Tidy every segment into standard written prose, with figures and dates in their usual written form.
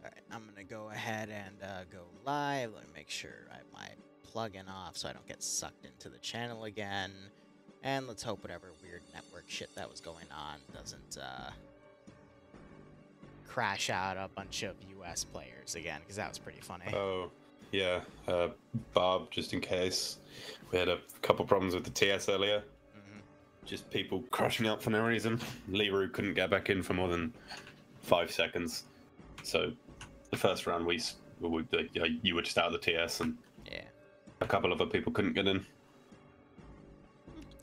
Alright, I'm gonna go ahead and go live. Let me make sure I have my plugin off so I don't get sucked into the channel again. And let's hope whatever weird network shit that was going on doesn't crash out a bunch of US players again, because that was pretty funny. Oh, yeah. Bob, just in case. We had a couple problems with the TS earlier. Just people crashing out for no reason. Liru couldn't get back in for more than 5 seconds. So the first round you were just out of the TS, and yeah, a couple other people couldn't get in.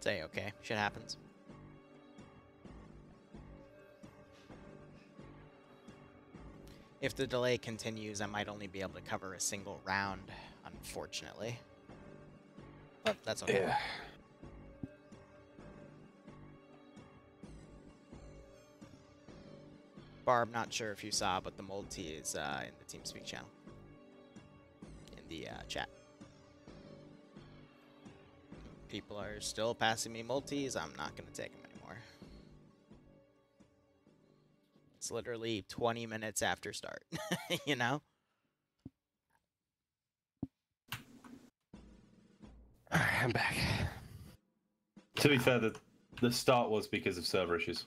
Say okay, shit happens. If the delay continues, I might only be able to cover a single round, unfortunately. But that's okay. Yeah. Barb, not sure if you saw, but the multi is in the TeamSpeak channel. In the chat. People are still passing me multis. I'm not going to take them anymore. It's literally 20 minutes after start, you know? Alright, I'm back. To be fair, the start was because of server issues.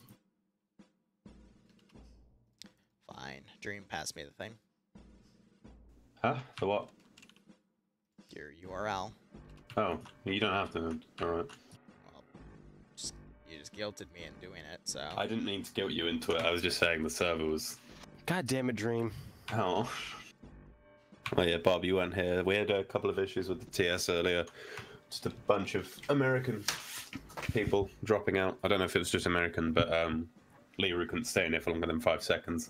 Fine. Dream passed me the thing. Huh? For what? Your URL. Oh, you don't have to. Alright. Well, you just guilted me in doing it, so... I didn't mean to guilt you into it. I was just saying the server was... God damn it, Dream. Oh. Oh yeah, Bob, you weren't here. We had a couple of issues with the TS earlier. Just a bunch of American people dropping out. I don't know if it was just American, but Liru couldn't stay in it for longer than 5 seconds.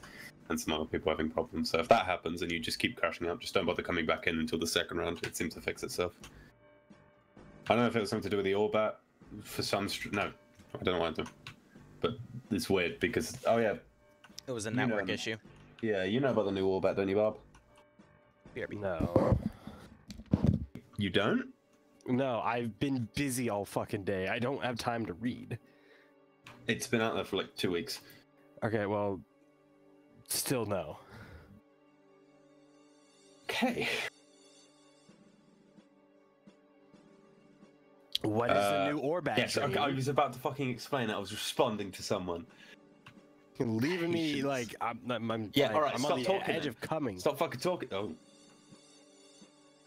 And some other people having problems. So if that happens and you just keep crashing out, just don't bother coming back in until the second round. It seems to fix itself. I don't know if it was something to do with the Orbat. For some... No, I don't know why I'm doing. But it's weird because... Oh yeah. It was a network issue. Yeah, you know about the new Orbat, don't you, Bob? BRB. No. You don't? No, I've been busy all fucking day. I don't have time to read. It's been out there for like 2 weeks. Okay, well... Still no. Okay. What is the new Orbat? Yes, okay, I was about to fucking explain it. I was responding to someone. Leaving me like I'm Yeah, all right. I'm Stop on the talking. edge of coming. Stop fucking talking. Oh.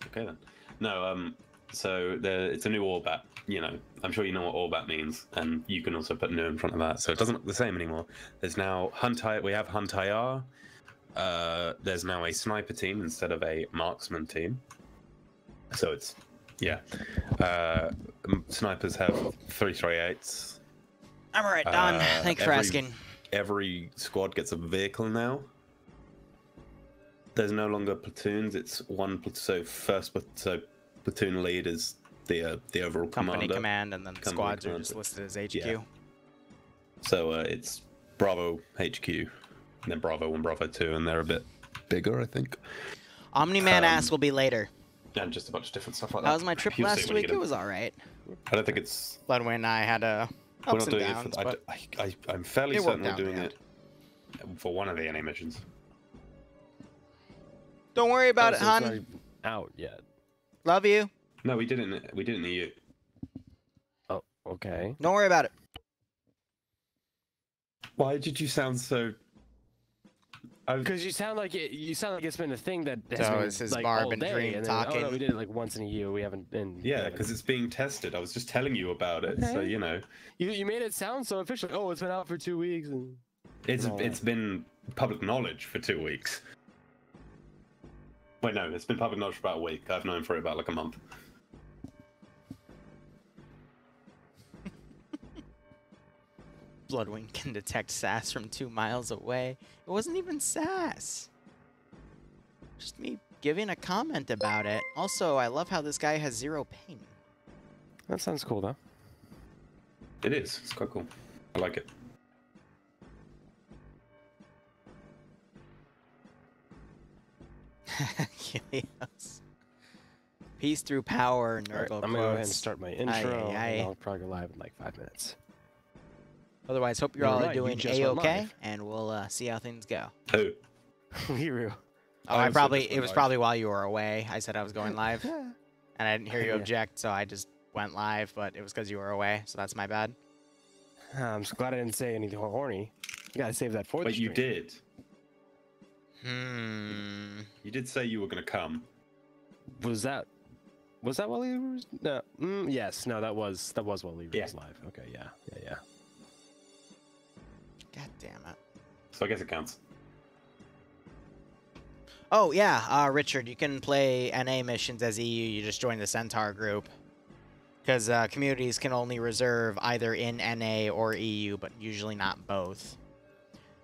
Okay then. No. So it's a new Orbat. You know, I'm sure you know what Orbat means, and you can also put new in front of that, so it doesn't look the same anymore. There's now we have Hunt IR. There's now a sniper team instead of a marksman team. So it's snipers have 338s. I'm alright, Don. Thanks for asking. Every squad gets a vehicle now. There's no longer platoons. It's one platoon. So platoon lead is the overall Company commander. command, and then the squads are just listed as HQ. Yeah. So it's Bravo HQ, and then Bravo 1, Bravo 2, and they're a bit bigger, I think. Omni-Man ass will be later. And just a bunch of different stuff like that. How was my trip You'll see last when you week? get It in. was alright. I don't think it's... Ludwig and I had We're ups not and doing downs, it for... but I'm fairly it certain worked we're out in doing the it for one of the NA missions. don't worry about it, So it's not hon. even out yet. Love you. No, we didn't. We didn't EU. Oh, okay. Don't worry about it. Why did you sound so... Because you sound like it's been a thing that has So been, is his like, Barb all and day, Dream and then, talking? Oh no, we did it like once in a year. We haven't been. Yeah, because it's being tested. I was just telling you about it, so Okay. you know. You made it sound so official. Oh, it's been out for 2 weeks, and It's been public knowledge for 2 weeks. Wait, no, it's been public knowledge for about a week. I've known for about like a month. Bloodwing can detect sass from 2 miles away. It wasn't even sass. Just me giving a comment about it. Also, I love how this guy has 0 pain. that sounds cool though. It is. It's quite cool. I like it. Helios. Peace through power, All right, Nurgle I'm gonna go ahead and quotes. start my intro. Aye. And I'll probably go live in like 5 minutes. Otherwise, hope you're Never all mind, you doing just went A-okay, live. and we'll see how things go. Who? Liru. Oh, I I also probably just it went was live. probably while you were away. I said I was going live, Yeah. and I didn't hear you Yeah. object, so I just went live. But it was because you were away, so that's my bad. I'm just glad I didn't say anything horny. You gotta save that for the But you stream. did. You did say you were going to come. Was that while he was? No. Yes. No. That was while he was live. Okay. Yeah. God damn it. So I guess it counts. Oh yeah, Richard, you can play NA missions as EU. You just join the Centaur group. Because communities can only reserve either in NA or EU, but usually not both.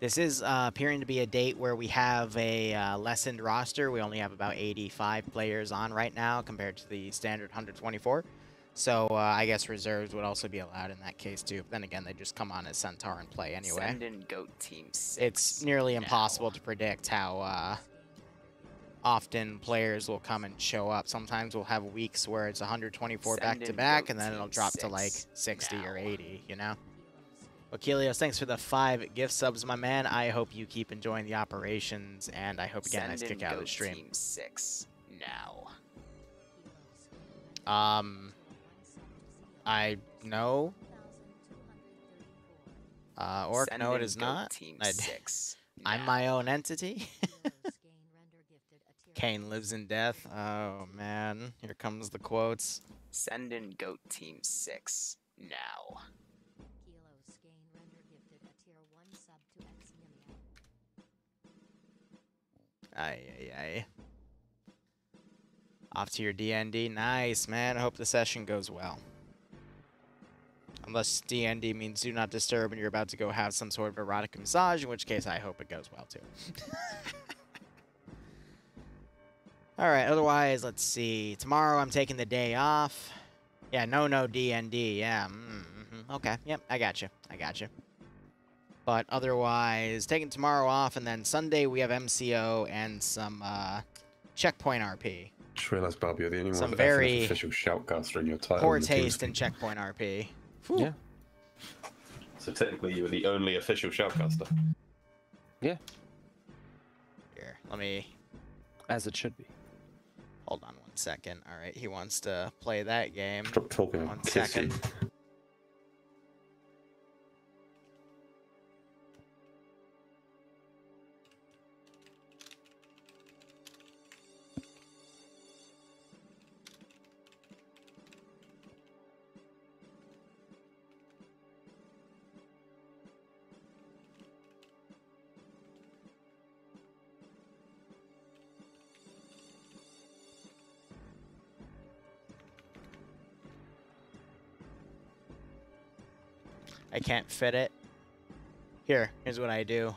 This is appearing to be a date where we have a lessened roster. We only have about 85 players on right now compared to the standard 124. So I guess reserves would also be allowed in that case too. But then again, they just come on as Centaur and play anyway. Send in Goat Team 6. It's nearly now. impossible to predict how often players will come and show up. Sometimes we'll have weeks where it's 124 Send in back-to-back, Goat and then Team it'll drop to like 6 60 or now. 80, you know? Wakilios, thanks for the 5 gift subs, my man. I hope you keep enjoying the operations, and I hope you get a nice Send in kick out of the Goat stream. Team 6 now. I know. Orc, Send no, it in is Goat not. Team I- 6 I'm now. my own entity. Kane lives in death. Oh, man. Here comes the quotes. Send in Goat Team 6 now. Ay. Off to your DND. Nice, man. I hope the session goes well. Unless DND means do not disturb and you're about to go have some sort of erotic massage, in which case I hope it goes well, too. Alright, otherwise, let's see. Tomorrow I'm taking the day off. Yeah, no DND. Yeah, okay. Yep, I got you. But otherwise, taking tomorrow off, and then Sunday we have MCO and some checkpoint RP. Just realised, Bob, you're the only Some one with very FNF official shoutcaster in your title. Poor in the team taste in speak. checkpoint RP. Yeah. So technically, you were the only official shoutcaster. Yeah. Here, let me As it should be. hold on 1 second. All right, he wants to play that game. Stop talking. 1 kiss you. second. I can't fit it. Here's what I do.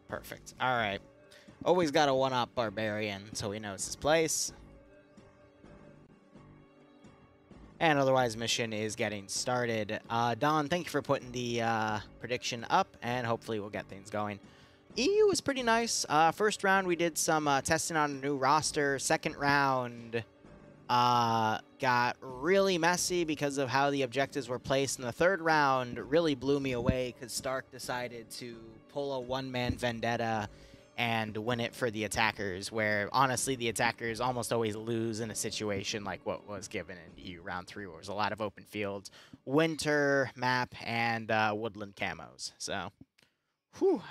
Perfect. All right. Always got to one-up Barbarian so he knows his place. And otherwise, mission is getting started. Don, thank you for putting the prediction up, and hopefully we'll get things going. EU was pretty nice. First round, we did some testing on a new roster. Second round got really messy because of how the objectives were placed. And the third round really blew me away because Stark decided to pull a one-man vendetta and win it for the attackers, where honestly the attackers almost always lose in a situation like what was given in EU round 3, where there's a lot of open fields, winter map, and woodland camos. So, whew.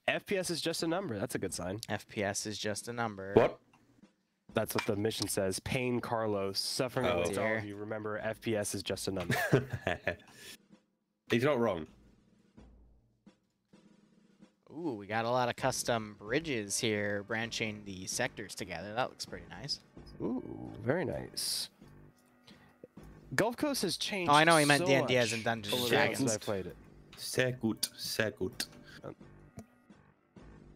FPS is just a number. That's a good sign. FPS is just a number. What? That's what the mission says. Pain Carlos, suffering Oh. amongst all Dear. of you. Remember, FPS is just a number. He's not wrong. Ooh, we got a lot of custom bridges here, branching the sectors together. That looks pretty nice. Ooh, very nice. Gulf Coast has changed. Oh, I know he meant so D&D as much in Dungeons over and the Dragons. since I played it. Sehr gut, sehr gut.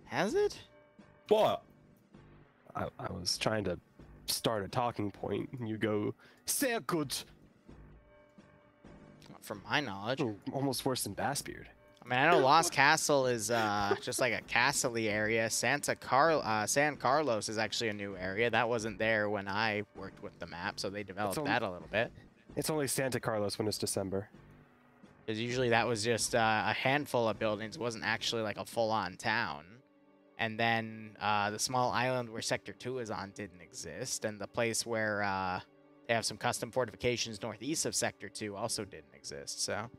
Has it? What? I was trying to start a talking point, and you go, "Sehr good." From my knowledge. Almost worse than Bassbeard. I mean, I know Lost Castle is just like a castle-y area. San Carlos is actually a new area. That wasn't there when I worked with the map, so they developed that a little bit. It's only Santa Carlos when it's December. Because usually that was just a handful of buildings. It wasn't actually like a full-on town. And then the small island where Sector 2 is on didn't exist. And the place where they have some custom fortifications northeast of Sector 2 also didn't exist. So,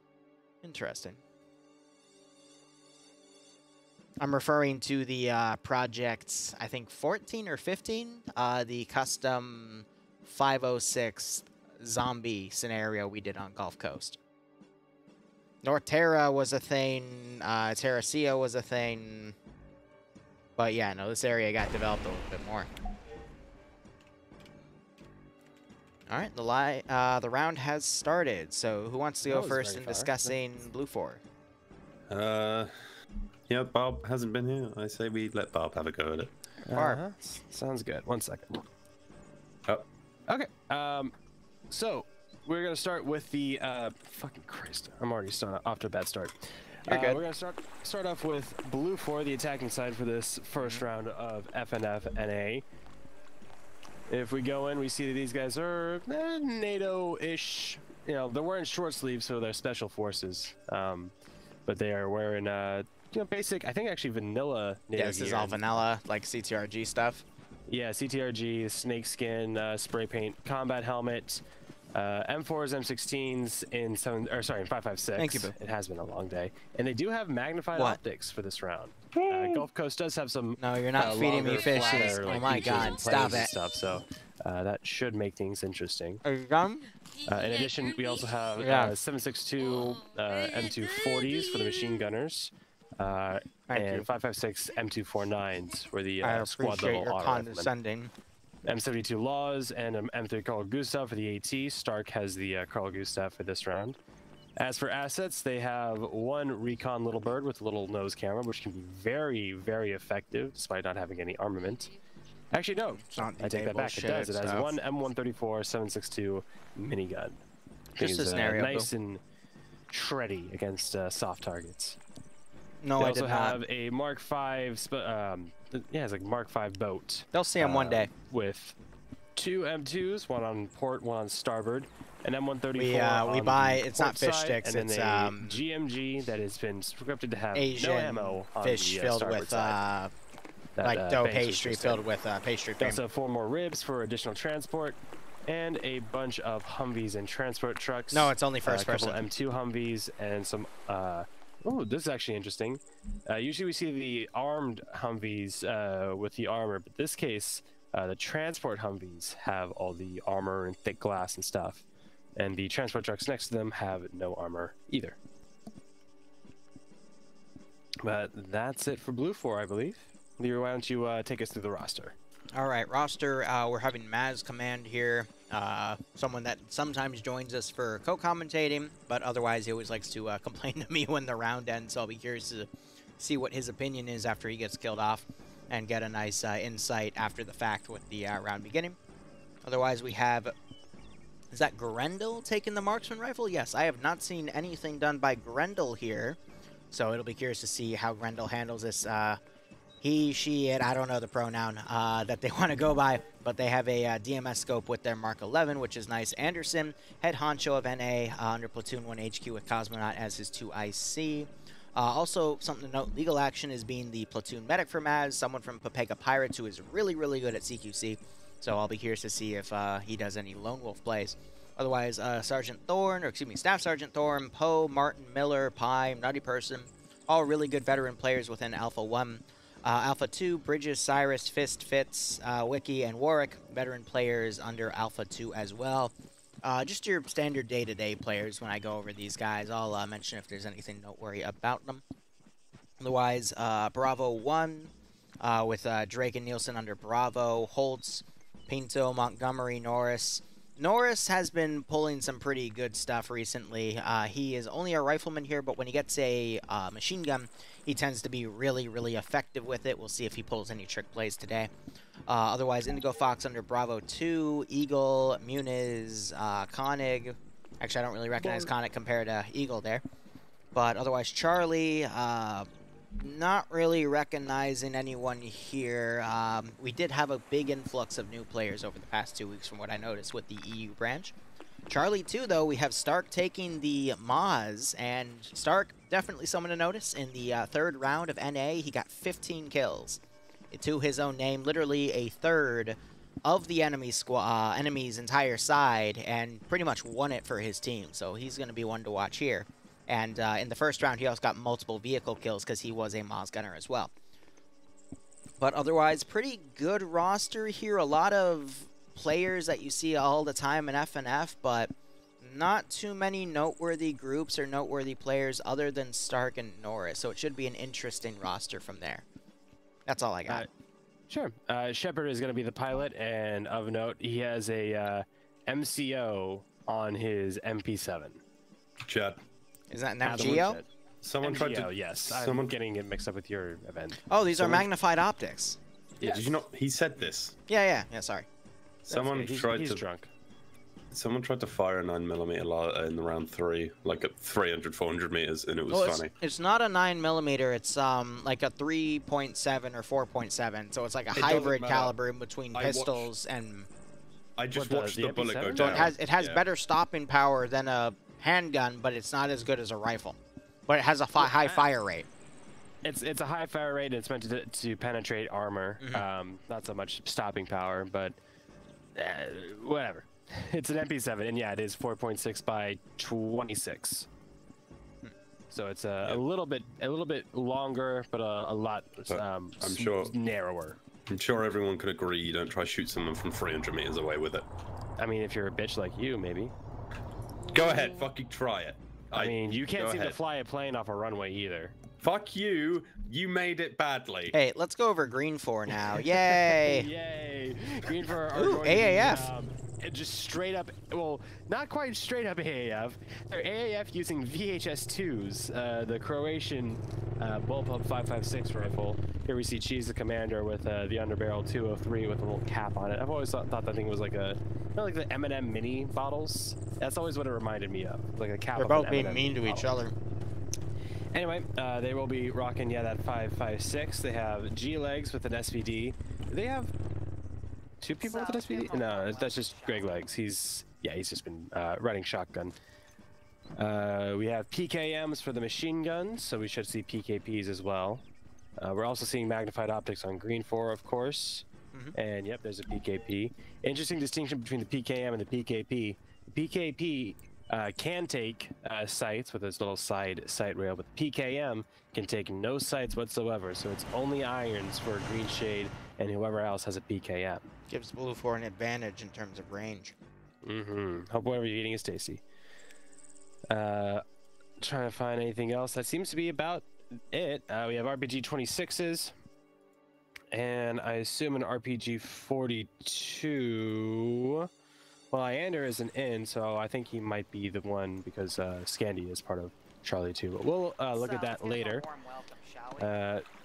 interesting. I'm referring to the projects, I think 14 or 15, the custom 506 zombie scenario we did on Gulf Coast. North Terra was a thing, Terracia was a thing, but yeah, no, this area got developed a little bit more. All right, the round has started, so who wants to go first in discussing Blue 4? Yeah, Bob hasn't been here. I say we let Bob have a go at it. Barb. Sounds good. 1 second. Oh. Okay. So we're gonna start with the fucking Christ. I'm already off to a bad start. You're good. We're gonna start off with Blue 4, the attacking side for this first round of FNF NA. If we go in, we see that these guys are NATO-ish. You know, they're wearing short sleeves, so they're special forces. But they are wearing you know, basic, I think actually vanilla NATO Yeah, this is gear. all vanilla, like CTRG stuff. Yeah, CTRG, snakeskin, spray paint, combat helmet, M4s, M16s in 5.56. Thank you, Boo. It has been a long day, and they do have magnified optics for this round. Gulf Coast does have some. No, you're not feeding me longer, fishes. flatter, Oh like, my features God, and stop planes and it. Stuff, so that should make things interesting. Are you done? In addition, we also have Yeah. 7.62 M240s for the machine gunners. And 5.56 M249s for the I squad appreciate level your auto condescending. M72 Laws and M3 Carl Gustav for the AT. Stark has the Carl Gustav for this round. As for assets, they have one Recon Little Bird with a little nose camera, which can be very, very effective despite not having any armament. Actually, no, not I take that back. It does. It has one M134 7.62 minigun. Just a scenario, nice and shreddy against soft targets. No, They I also did not. have a Mark V, it's like Mark V boat. They'll see him one day. With two M2s, one on port, one on starboard, an M134. We on buy. the It's not port fish side, sticks. and It's then a GMG that has been scripted to have Asian no ammo on fish the filled starboard with side. That, like dough bangs pastry interesting. filled with pastry They cream. also have 4 more ribs for additional transport, and a bunch of Humvees and transport trucks. No, it's only first a couple person. M2 Humvees and some. Oh, this is actually interesting. Usually we see the armed Humvees with the armor, but this case, the transport Humvees have all the armor and thick glass and stuff, and the transport trucks next to them have no armor either. But that's it for Blue 4, I believe. Liru, why don't you take us through the roster? All right, roster. We're having Maz Command here. Someone that sometimes joins us for co-commentating, but otherwise he always likes to complain to me when the round ends. So I'll be curious to see what his opinion is after he gets killed off, and get a nice insight after the fact with the round beginning. Otherwise, we have. Is that Grendel taking the marksman rifle? Yes, I have not seen anything done by Grendel here, so it'll be curious to see how Grendel handles this. He, she, it, I don't know the pronoun that they want to go by, but they have a DMS scope with their Mark 11, which is nice. Anderson, head honcho of NA under Platoon 1 HQ with Cosmonaut as his 2 IC. Also, something to note, Legal Action is being the platoon medic for Maz, someone from Papega Pirates who is really, really good at CQC. So I'll be curious to see if he does any Lone Wolf plays. Otherwise, Sergeant Thorne, or excuse me, Staff Sergeant Thorne, Poe, Martin, Miller, Pye, Nutty Person, all really good veteran players within Alpha 1. Alpha 2, Bridges, Cyrus, Fist, Fitz, Wiki, and Warwick, veteran players under Alpha 2 as well. Just your standard day-to-day players when I go over these guys. I'll mention if there's anything noteworthy about them. Otherwise, Bravo 1 with Drake and Nielsen under Bravo, Holtz, Pinto, Montgomery, Norris. Norris has been pulling some pretty good stuff recently. He is only a rifleman here, but when he gets a machine gun, he tends to be really, really effective with it. We'll see if he pulls any trick plays today. Otherwise, Indigo Fox under Bravo 2, Eagle, Muniz, Koenig. Actually, I don't really recognize Koenig compared to Eagle there. But otherwise, Charlie, not really recognizing anyone here. We did have a big influx of new players over the past 2 weeks from what I noticed with the EU branch. Charlie 2, though, we have Stark taking the Maz, and Stark, definitely someone to notice. In the third round of NA, he got 15 kills to his own name, literally a third of the enemy's entire side, and pretty much won it for his team. So he's going to be one to watch here. And in the first round, he also got multiple vehicle kills because he was a Maz gunner as well. But otherwise, pretty good roster here. A lot of players that you see all the time in FNF, but not too many noteworthy groups or noteworthy players other than Stark and Norris. So it should be an interesting roster from there. That's all I got. Sure. Shepard is going to be the pilot, and of note, he has a MCO on his MP7. Chad. Is that an MGO? Someone MGO, tried to. yes. I'm getting it mixed up with your event. Oh, these are magnified optics. Yeah, did you not? He said this. Yeah, sorry. Someone He's drunk. Someone tried to fire a 9mm in the round 3, like at 300, 400 meters, and it was funny. It's not a 9mm. It's like a 3.7 or 4.7. So it's like a hybrid caliber in between pistols and. I just watched the bullet go So down. it has better stopping power than a handgun, but it's not as good as a rifle. But it has a high fire rate. It's a high fire rate. It's meant to penetrate armor. Not so much stopping power, but whatever. It's an MP7, and yeah, it is 4.6 by 26. So it's a little bit longer, but a lot I'm sure narrower. I'm sure everyone could agree you don't try to shoot someone from 300 meters away with it. I mean, if you're a bitch like you, maybe. Go ahead, fucking try it. I mean, you can't seem to fly a plane off a runway either. Fuck you. You made it badly. Hey, let's go over Green 4 now. Yay! Yay! Green 4 are Ooh, going AAF. to be, just straight up, well, not quite straight up AAF. They're AAF using VHS-2s, the Croatian bullpup 5.56 rifle. Here we see Cheese the Commander with the underbarrel 203 with a little cap on it. I've always thought that thing was like like the M&M mini bottles. That's always what it reminded me of, like a cap. They're both being mean to each other. Anyway, they will be rocking, that 5.56. They have G-Legs with an SVD. Do they have two people with an SVD? No, that's just Greg Legs. He's just been running shotgun. We have PKMs for the machine guns, so we should see PKPs as well. We're also seeing magnified optics on Green 4, of course. And yep, there's a PKP. Interesting distinction between the PKM and the PKP. The PKP can take sights with this little side sight rail, but PKM can take no sights whatsoever, so it's only irons for Green Shade and whoever else has a PKM. Gives Blue 4 an advantage in terms of range. Hope whatever you're eating is tasty. Trying to find anything else. That seems to be about it. We have RPG 26s, and I assume an RPG 42. Well, Iander is an in, so I think he might be the one because Scandi is part of Charlie 2. But we'll look at that later.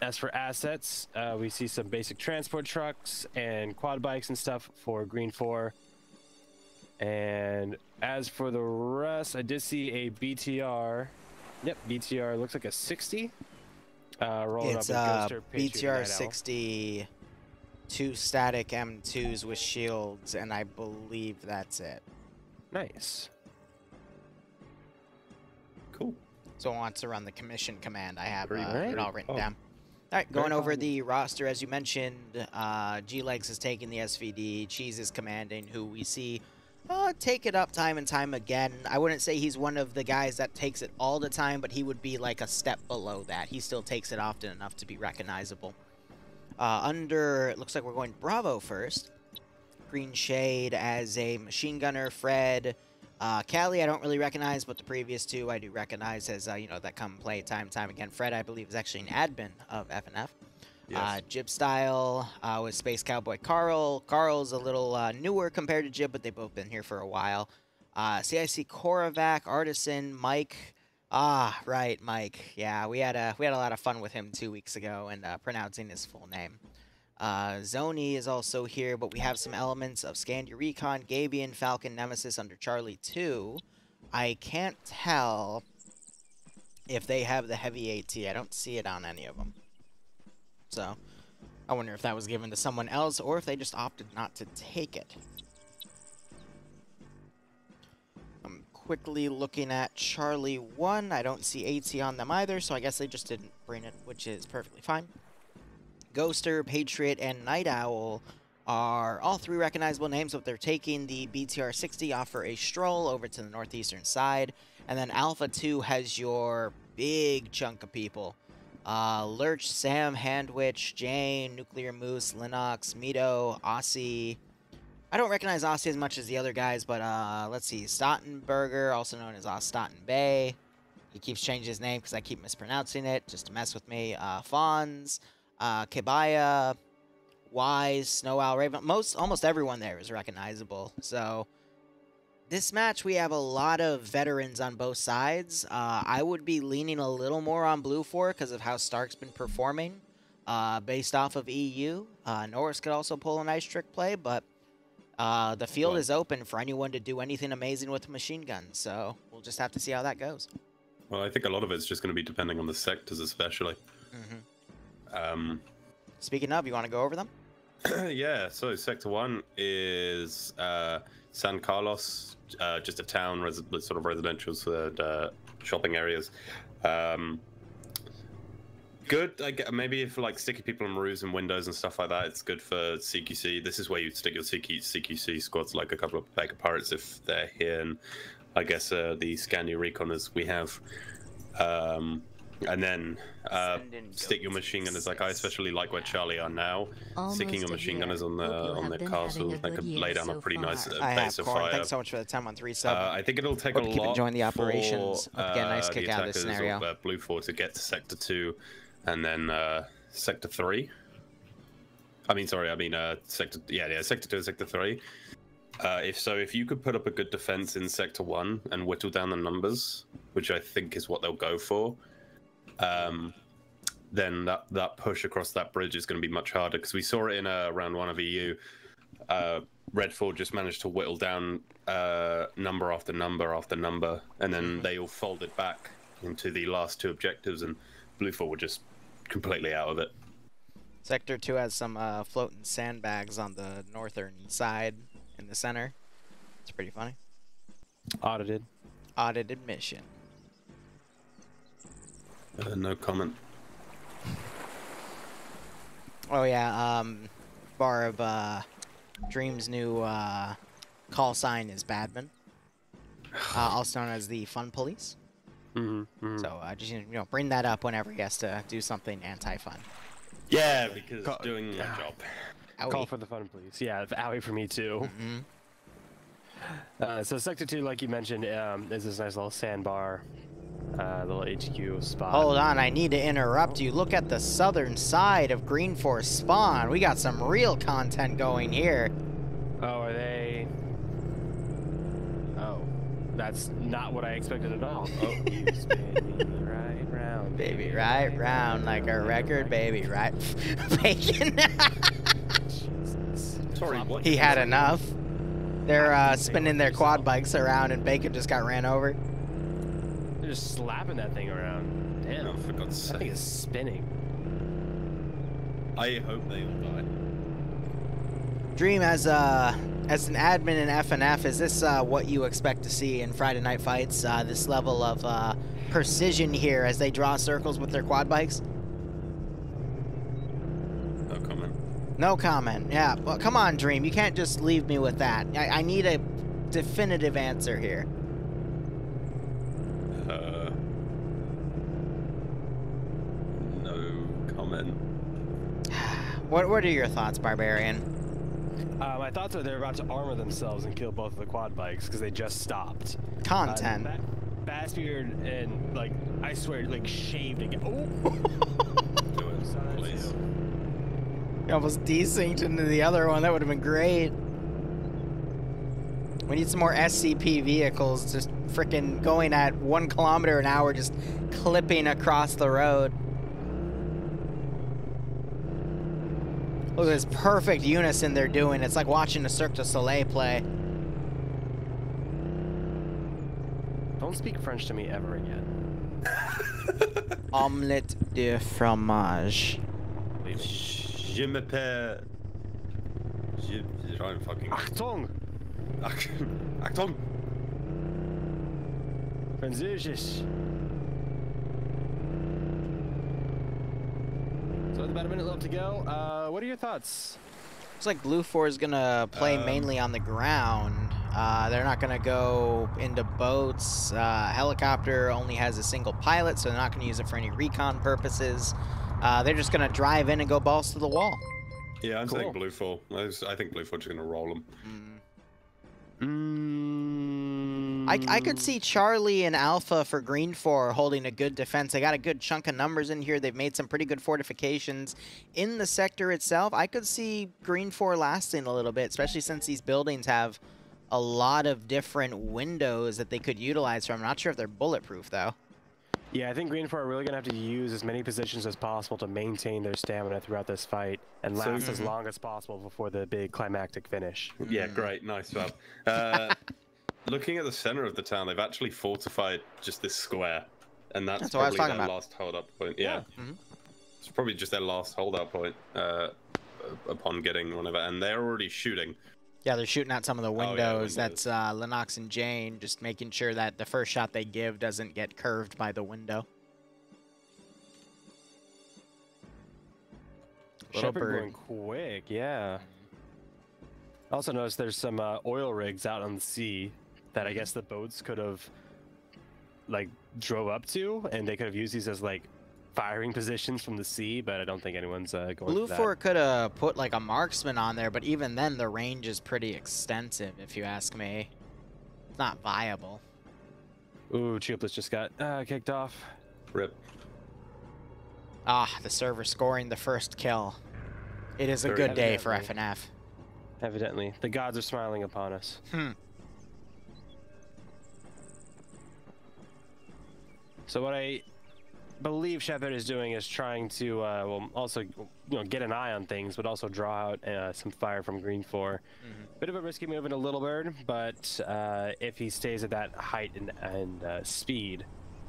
As for assets, we see some basic transport trucks and quad bikes and stuff for Green 4. And as for the rest, I did see a BTR. Yep, BTR looks like a 60. Rolling It's up with Ghoster, BTR 60. 2 static M2s with shields, and I believe that's it. Nice. Cool. So wants to run the commission command. I have Pretty it all written down. All right, going over the roster, as you mentioned, G-Legs is taking the SVD, Cheese is commanding, who we see take it up time and time again. I wouldn't say he's one of the guys that takes it all the time, but he would be like a step below that. He still takes it often enough to be recognizable. It looks like we're going Bravo first. Green Shade as a machine gunner. Fred, Callie I don't really recognize, but the previous two I do recognize as, that come and play time and time again. Fred, I believe, is actually an admin of FNF. Yes. Jib Style with Space Cowboy Carl. Carl's a little newer compared to Jib, but they've both been here for a while. CIC Koravac, Artisan, Mike. Right, Mike. Yeah, we had a lot of fun with him 2 weeks ago and pronouncing his full name. Zoni is also here, but we have some elements of Scandi Recon, Gabian, Falcon, Nemesis under Charlie 2. I can't tell if they have the heavy AT. I don't see it on any of them. So, I wonder if that was given to someone else or if they just opted not to take it. I'm quickly looking at Charlie 1. I don't see AT on them either, so I guess they just didn't bring it, which is perfectly fine. Ghoster, Patriot, and Night Owl are all three recognizable names, but they're taking the BTR-60 off for a stroll over to the northeastern side. And then Alpha 2 has your big chunk of people. Lurch, Sam, Handwitch, Jane, Nuclear Moose, Linux, Mito, Aussie. I don't recognize Aussie as much as the other guys, but let's see. Stottenberger, also known as Stoughton Bay. He keeps changing his name because I keep mispronouncing it just to mess with me. Fawns, Kebaya, Wise, Snow Owl, Raven. Almost everyone there is recognizable. So this match, we have a lot of veterans on both sides. I would be leaning a little more on Blue 4 because of how Stark's been performing based off of EU. Norris could also pull a nice trick play, but the field is open for anyone to do anything amazing with machine guns. So we'll just have to see how that goes. Well, I think a lot of it's just going to be depending on the sectors, especially. Speaking of, you want to go over them? Yeah, so Sector 1 is San Carlos, just a town, sort of residential shopping areas. Good, maybe if like sticky people on roofs and windows and stuff like that, it's good for CQC. This is where you stick your CQC squads, like a couple of Baker Pirates if they're here, and I guess the Scania Reconners we have. And then stick your machine gunners. Like I especially like where Charlie are now. Sticking your machine gunners on the castle, they could lay down a pretty nice base of fire. Thanks so much for the 10-1-3 sub. I think it'll take a lot. Enjoying the operations. For, get a nice kick out of this scenario. Blue 4 to get to Sector 2, and then Sector 3. Sector 2 and Sector 3. If you could put up a good defense in Sector 1 and whittle down the numbers, which I think is what they'll go for, then that push across that bridge is going to be much harder, because we saw it in round 1 of EU. Red 4 just managed to whittle down number after number after number, and then they all folded back into the last 2 objectives, and Blue 4 were just completely out of it. Sector 2 has some floating sandbags on the northern side in the center. It's pretty funny. Audited mission. No comment. Oh yeah, Barb, Dream's new call sign is Badman, also known as the Fun Police. So just bring that up whenever he has to do something anti-fun. Yeah, because doing my job. Owie. Call for the fun, please. Yeah, owie for me too. So Sector 2, like you mentioned, is this nice little sandbar, little HQ spot. Hold on, I need to interrupt you. Look at the southern side of Green Force Spawn. We got some real content going here. Oh, are they? Oh, that's not what I expected at all. Oh, you spin me right round, baby, right round like a record, baby, right? Bacon. Jesus. Sorry, what? He had enough. They're spinning their quad bikes around, and Bacon just got ran over. They're just slapping that thing around. Damn, Oh, for God's that thing sake. is spinning. I hope they all die. Dream, as an admin in FNF, is this what you expect to see in Friday Night Fights? This level of precision here as they draw circles with their quad bikes? No comment. No comment. Yeah, well, come on, Dream. You can't just leave me with that. I need a definitive answer here. No comment. What are your thoughts, Barbarian? My thoughts are they're about to armor themselves and kill both of the quad bikes because they just stopped. Content. Bassbeard and, like, I swear, like, shaved again. Oh! Do it, please. You almost desynced into the other one. That would have been great. We need some more SCP vehicles just freaking going at 1 kilometer an hour, just clipping across the road. Look at this perfect unison they're doing. It's like watching a Cirque du Soleil play. Don't speak French to me ever again. Omelette de fromage. Je m'appelle. I don't fucking. Achtung! Achtung! Französisch. So about a minute left to go. What are your thoughts? Looks like Blue 4 is gonna play mainly on the ground. They're not gonna go into boats. Helicopter only has a single pilot, so they're not gonna use it for any recon purposes. They're just gonna drive in and go balls to the wall. Yeah, I'm Cool. saying Blue 4. I think Blue 4 is gonna roll them. I could see Charlie and Alpha for Green 4 holding a good defense. They got a good chunk of numbers in here. They've made some pretty good fortifications in the sector itself. I could see Green 4 lasting a little bit, especially since these buildings have a lot of different windows that they could utilize from. I'm not sure if they're bulletproof, though. Yeah, I think Green 4 are really going to have to use as many positions as possible to maintain their stamina throughout this fight and last as long as possible before the big climactic finish. Yeah, great, nice job. Looking at the center of the town, they've actually fortified just this square, and that's what I was probably talking their about. last hold-up point. Yeah, it's probably just their last hold-up point upon getting one of it, and they're already shooting. Yeah, they're shooting at some of the yeah, windows. windows. That's Lennox and Jane, just making sure that the first shot they give doesn't get curved by the window. Little Shepard bird. going quick, yeah. Also noticed there's some oil rigs out on the sea that I guess the boats could have like drove up to, and they could have used these as like firing positions from the sea, but I don't think anyone's going Blue for that. 4 could have put like a marksman on there, but even then the range is pretty extensive, if you ask me. It's not viable. Ooh, Cheopless just got kicked off. Rip. Ah, the server scoring the first kill. It is a Very good day for evidently. FNF. Evidently, the gods are smiling upon us. So what I believe Shepard is doing is trying to, well, also get an eye on things, but also draw out some fire from Green 4. Bit of a risky move in a Little Bird, but if he stays at that height and speed,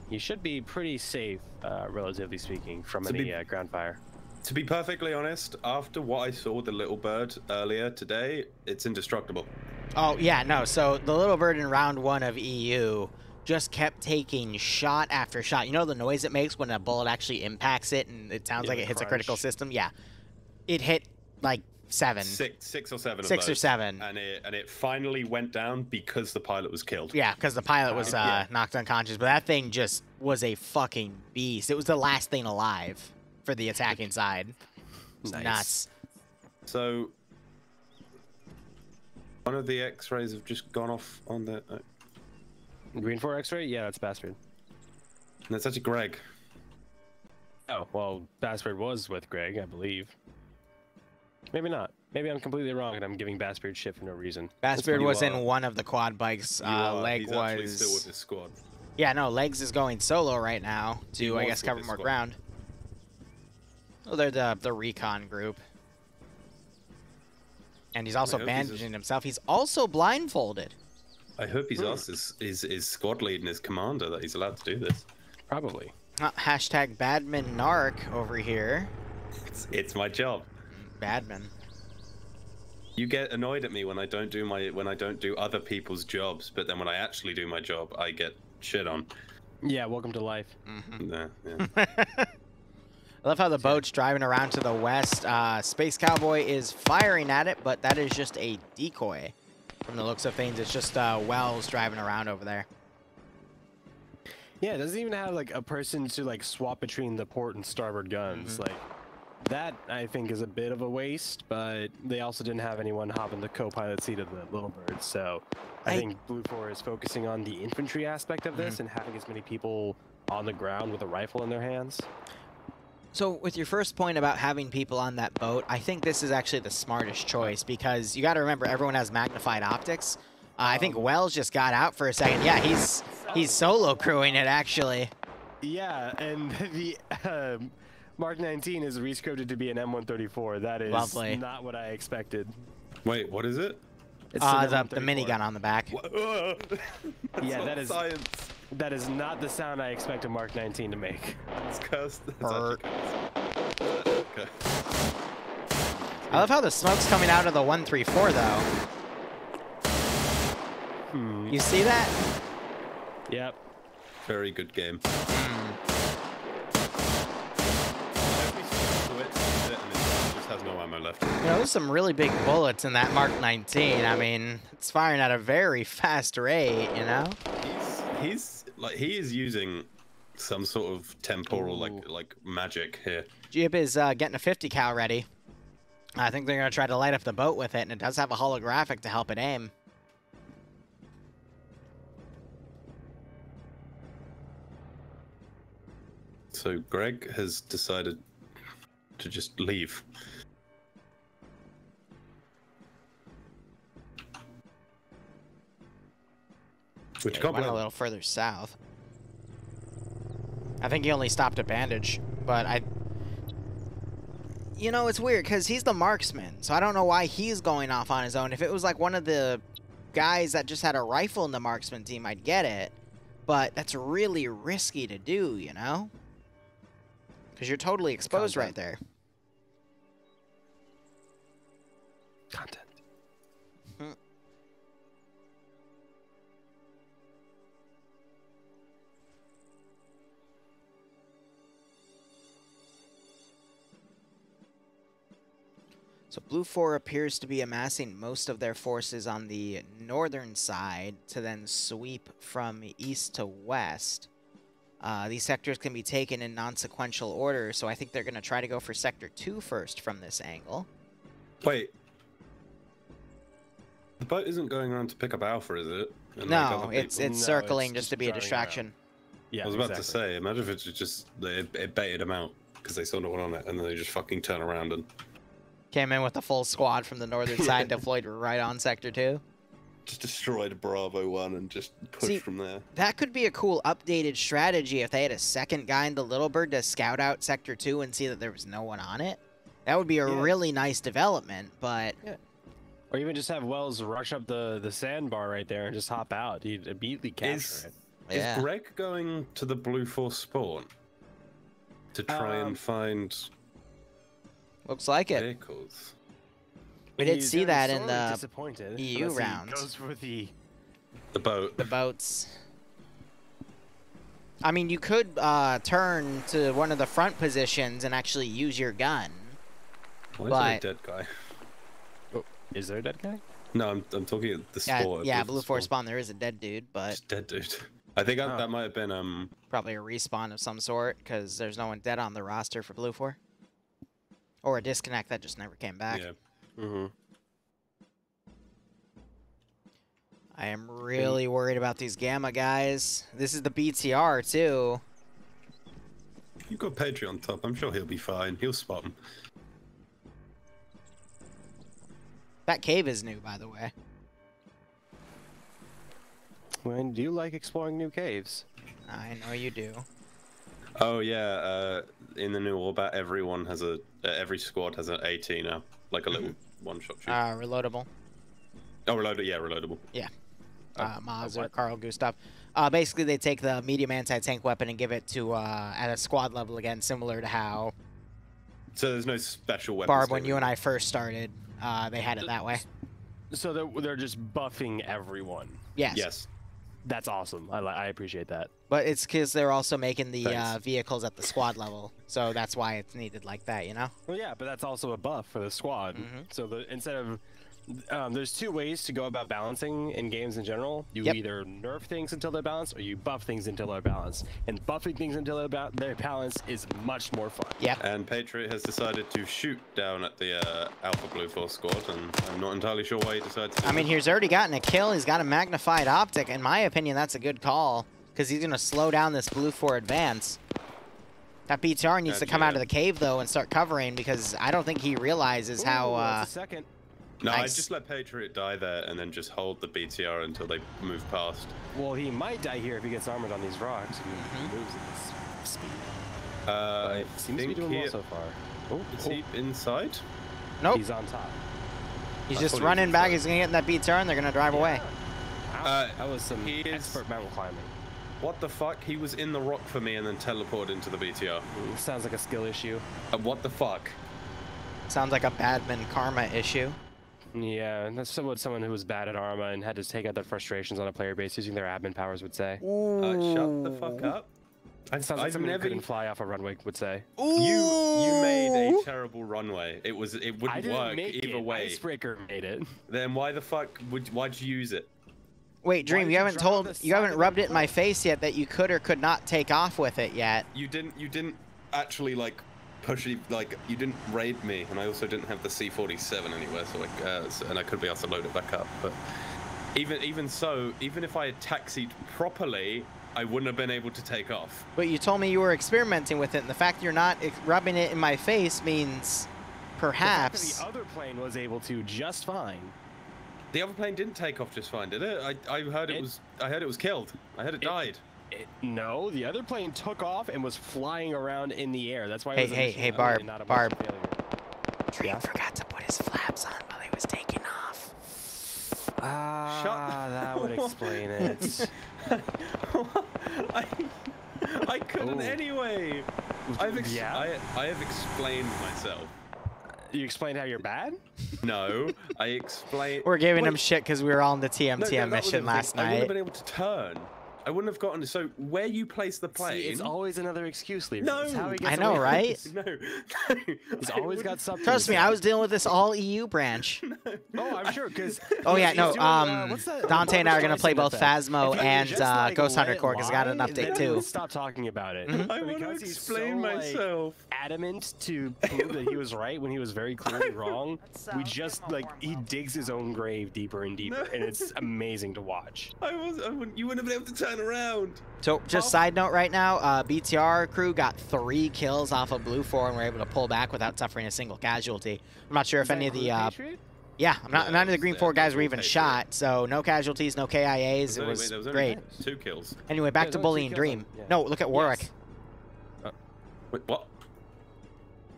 he should be pretty safe, relatively speaking, from any ground fire. To be perfectly honest, after what I saw with the Little Bird earlier today, it's indestructible. Oh, yeah, no. So the Little Bird in round 1 of EU just kept taking shot after shot. You know the noise it makes when a bullet actually impacts it and it sounds like it hits a critical system? Yeah. It hit like 7. Six or seven of 6 or those. 7. And it finally went down because the pilot was killed. Yeah, because the pilot was knocked unconscious. But that thing just was a fucking beast. It was the last thing alive for the attacking side. Nice. Nuts. So one of the X-rays have just gone off on the. Green 4 X-ray? Yeah, that's Bastard. That's actually Greg. Oh, well, Bastard was with Greg, I believe. Maybe not. Maybe I'm completely wrong and I'm giving Bastard shit for no reason. Bassbeard You was in are. one of the quad bikes. Leg He's actually was. still with his squad. Yeah, no, Legs is going solo right now He to, I was guess, with cover his more squad. ground. Oh, they're the recon group. And he's also I hope he's bandaging himself. He's also blindfolded. I hope he's asked his squad lead and his commander that he's allowed to do this. Probably. Hashtag Badman Narc over here. It's my job. Badman. You get annoyed at me when I don't do other people's jobs, but then when I actually do my job, I get shit on. Yeah, welcome to life. Yeah. I love how the boat's driving around to the west. Space Cowboy is firing at it, but that is just a decoy. From the looks of things, it's just Wells driving around over there. Yeah, it doesn't even have like a person to like swap between the port and starboard guns. Like that, I think, is a bit of a waste. But they also didn't have anyone hop in the co-pilot seat of the Little Bird, so I think Blue 4 is focusing on the infantry aspect of this and having as many people on the ground with a rifle in their hands. So with your first point about having people on that boat, I think this is actually the smartest choice because you got to remember everyone has magnified optics. I think Wells just got out for a second. Yeah, he's solo crewing it actually. Yeah, and the Mark 19 is rescripted to be an M134. That is Lovely. not what I expected. Wait, what is it? It's an The M134. minigun on the back. Yeah, Yeah, that is science. That is not the sound I expect a Mark 19 to make. It's cursed. It's Burr. actually cursed. Okay. I love how the smoke's coming out of the 134 though. You see that? Yep. Very good game. Has no ammo left. You know, there's some really big bullets in that Mark 19. I mean, it's firing at a very fast rate, you know? He's like, he is using some sort of temporal like magic here. Jib is getting a 50 cal ready. I think they're gonna try to light up the boat with it, and it does have a holographic to help it aim. So Greg has decided to just leave. Which Yeah, he went a little further south. I think he only stopped at Bandage, but you know, it's weird because he's the marksman, so I don't know why he's going off on his own. If it was like one of the guys that just had a rifle in the marksman team, I'd get it, but that's really risky to do, you know? Because you're totally exposed right there. Content. So Blue 4 appears to be amassing most of their forces on the northern side to then sweep from east to west. These sectors can be taken in non-sequential order, so I think they're going to try to go for Sector 2 first from this angle. Wait. The boat isn't going around to pick up Alpha, is it? And No, like other it's people? circling it's just to be a driving distraction. around. Yeah, I was about to exactly. say, imagine if it's just it baited them out because they saw no one on it, and then they just fucking turn around and Came in with a full squad from the northern side, deployed right on Sector 2. just destroyed Bravo 1 and just pushed See, from there. That could be a cool updated strategy if they had a second guy in the Little Bird to scout out Sector 2 and see that there was no one on it. That would be a really nice development, but... Yeah. Or even just have Wells rush up the sandbar right there and just hop out. He'd immediately capture it. Yeah. Is Greg going to the Blue Force spawn to try and find Looks like it. vehicles? We did He's see that in sorely the disappointed EU unless he round. Goes for the boat. The boats. I mean, you could turn to one of the front positions and actually use your gun. Why is but- there a dead guy? Oh, is there a dead guy? No, I'm talking at the Yeah, spawn. yeah, Blue Force spawn, there is a dead dude, but Just dead dude. I think that might have been probably a respawn of some sort, because there's no one dead on the roster for Blue 4. Or a disconnect that just never came back. yeah. Mm-hmm. I am really worried about these Gamma guys. This is the BTR, too. You've got Pedri on top. I'm sure he'll be fine. He'll spot him. That cave is new, by the way. When do you like exploring new caves? I know you do. Oh yeah, in the new Orbat, everyone has every squad has an AT now, like a little one-shot shoot. Reloadable. Oh, reloadable. Yeah, reloadable. Yeah. Maz or what? Carl Gustav. Basically, they take the medium anti-tank weapon and give it to at a squad level again, similar to how So there's no special weapon. Barb, when you and I first started, they had it that way. So they're just buffing everyone. Yes. Yes. That's awesome. I appreciate that. But it's because they're also making the Thanks. vehicles at the squad level, so that's why it's needed like that, you know? Well, yeah, but that's also a buff for the squad. So instead of there's two ways to go about balancing in games in general. You Yep. either nerf things until they're balanced, or you buff things until they're balanced. And buffing things until they're balanced is much more fun. Yep. And Patriot has decided to shoot down at the Alpha Blue Force squad, and I'm not entirely sure why he decided to do I mean, that. he's already gotten a kill. He's got a magnified optic. In my opinion, that's a good call, because he's going to slow down this Blue 4 advance. That BTR needs to come out of the cave, though, and start covering, because I don't think he realizes Ooh, how... that's a second. No, I Nice. just let Patriot die there and then just hold the BTR until they move past. Well, he might die here if he gets armored on these rocks and he moves at this speed. I Seems to be think doing he well so far. Oh, is he inside? Nope. He's on top. He's I just thought he was running back. inside. He's going to get in that BTR, and they're going to drive away. Wow, that was some he is- expert mountain climbing. What the fuck? He was in the rock for me and then teleported into the BTR. Sounds like a skill issue. What the fuck? Sounds like a Badman karma issue. Yeah, that's what someone who was bad at Arma and had to take out their frustrations on a player base using their admin powers would say. Shut the fuck up. Sounds like I've someone who never couldn't fly off a runway would say. You made a terrible runway. It wouldn't work either way. Icebreaker made it. Then why the fuck why'd you use it? Wait, Dream, you haven't rubbed it in my face yet that you could or could not take off with it yet. You didn't actually like push it, like you didn't raid me, and I also didn't have the C-47 anywhere, so like and I could be asked to load it back up. But even so, even if I had taxied properly, I wouldn't have been able to take off. But you told me you were experimenting with it, and the fact you're not rubbing it in my face means perhaps... The other plane was able to just fine. The other plane didn't take off just fine, did it? I heard it was killed. I heard it died. No, the other plane took off and was flying around in the air. That's why. Hey, Barb. Dream forgot to put his flaps on while he was taking off. That would explain it. I couldn't anyway. I have explained myself. You explained how you're bad? No, I explained. We're giving him shit because we were all in the TMTM mission last night. I wouldn't have been able to turn. I wouldn't have gotten. So where you place the plane? See, it's always another excuse, Liru. No, it's how he gets I know, right? No, he's always got something. Trust me, I was dealing with this all EU branch. Oh, I'm sure, because. Oh yeah, no. What's that? Dante and I are gonna play both effect? Phasmo and Ghost Hunter Core because I got an update too. Stop talking about it. I want to explain myself. Adamant to prove that he was right when he was very clearly wrong. We just he digs his own grave deeper and deeper, and it's amazing to watch. You wouldn't have been able to turn around. So, just side note right now, BTR crew got 3 kills off of Blue 4 and were able to pull back without suffering a single casualty. I'm not sure if any of the... yeah, none of the Green 4 guys were even shot, so no casualties, no KIAs. It was great. 2 kills. Anyway, back to Bullying Dream. Yeah. No, look at Warwick. Wait, what?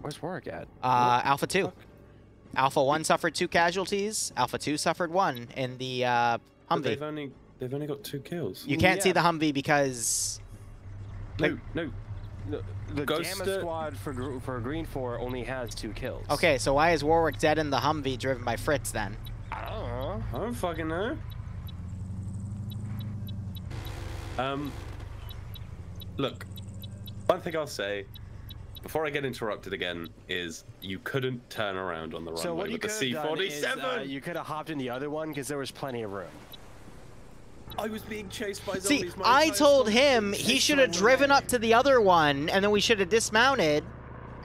Where's Warwick at? Alpha 2. Alpha 1 suffered 2 casualties. Alpha 2 suffered 1 in the Humvee. They've only got 2 kills. You can't see the Humvee because... No. The Gamma squad for Green 4 only has 2 kills. Okay, so why is Warwick dead in the Humvee driven by Fritz then? I don't know. I don't fucking know. Look, one thing I'll say before I get interrupted again is you couldn't turn around on the runway with the C-47. You could have hopped in the other one because there was plenty of room. I was being chased by See, zombies. I told him he should have driven up to the other one, and then we should have dismounted.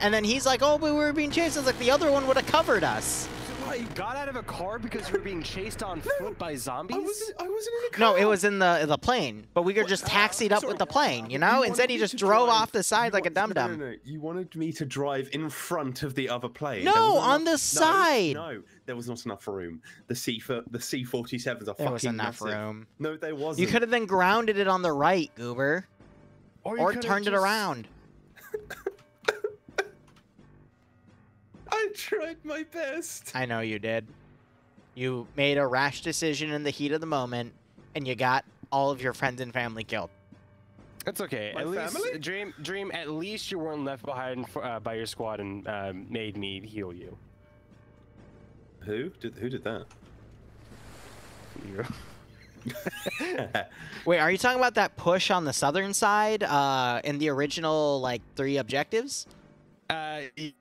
And then he's like, oh, but we were being chased. I was like, the other one would have covered us. You got out of a car because you were being chased on foot by zombies? I wasn't in a car. No, it was in the plane. But we were just taxied up with the plane, you know? Instead, he just drove off the side like a dum-dum. No. You wanted me to drive in front of the other plane. No, on the side. No, there was not enough room. The C-47s are fucking There was enough massive. room. No, there wasn't. You could have then grounded it on the right, Goober. Or turned it around. I tried my best. I know you did. You made a rash decision in the heat of the moment, and you got all of your friends and family killed. That's okay. My at family? least, Dream. At least you weren't left behind by your squad and made me heal you. Who did that? You. Wait, are you talking about that push on the southern side in the original, 3 objectives?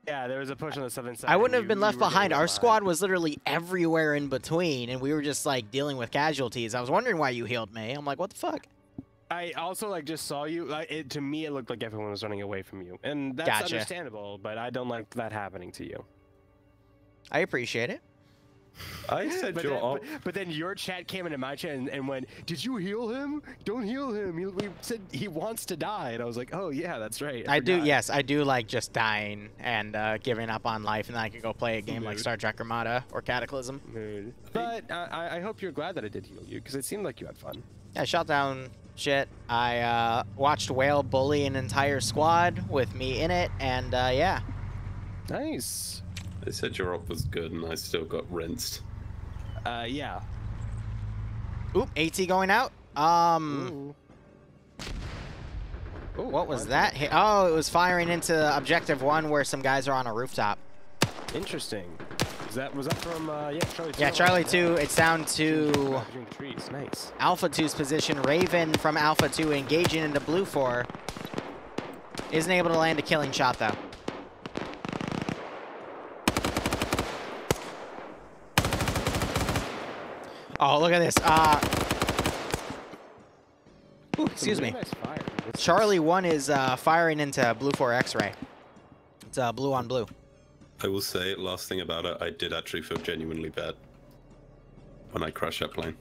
Yeah, there was a push on the southern side. I wouldn't have been left behind. Our squad was literally everywhere in between, and we were just, dealing with casualties. I was wondering why you healed me. I'm like, what the fuck? I also, just saw you. To me, it looked like everyone was running away from you. And that's Gotcha. understandable, but I don't like that happening to you. I appreciate it. I said but then your chat came into my chat and went, did you heal him? Don't heal him. We said he wants to die. And I was like, oh, yeah, that's right. I do, yes. I do like just dying and giving up on life, and then I could go play a game like Star Trek Armada or Cataclysm. Mood. But I hope you're glad that I did heal you, because it seemed like you had fun. Yeah, I shot down shit. I watched Whale bully an entire squad with me in it, and yeah. Nice. They said your op was good, and I still got rinsed. Yeah. Oop, AT going out. Ooh. Ooh, What was that hit? Oh, it was firing into objective 1 where some guys are on a rooftop. Interesting. Was that from yeah, Charlie 2? Yeah, Charlie 2, it's down to Between the trees. Nice. Alpha 2's position. Raven from Alpha 2 engaging into Blue 4. Isn't able to land a killing shot, though. Oh, look at this. Ooh, excuse me. Nice fire. Charlie 1 is firing into Blue 4 X-ray. It's blue on blue. I will say, last thing about it, I did actually feel genuinely bad when I crashed that plane.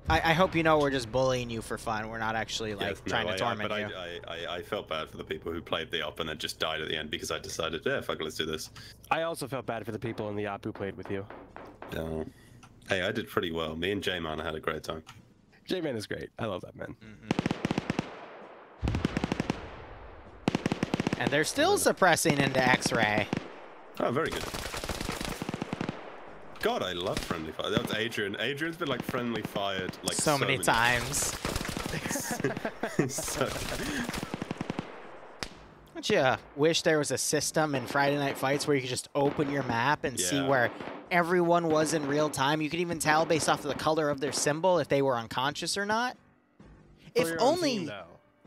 I hope you know we're just bullying you for fun. We're not actually like Yes, trying to torment you. I felt bad for the people who played the op and then just died at the end because I decided, yeah, fuck it, let's do this. I also felt bad for the people in the op who played with you. No. Hey, I did pretty well. Me and J-Man had a great time. J-Man is great. I love that man. And they're still suppressing into X-ray. Oh, very good. God, I love friendly fire. That was Adrian. Adrian's been like friendly fired like so many times. Don't you wish there was a system in Friday Night Fights where you could just open your map and see where everyone was in real time? You could even tell based off of the color of their symbol if they were unconscious or not. If only...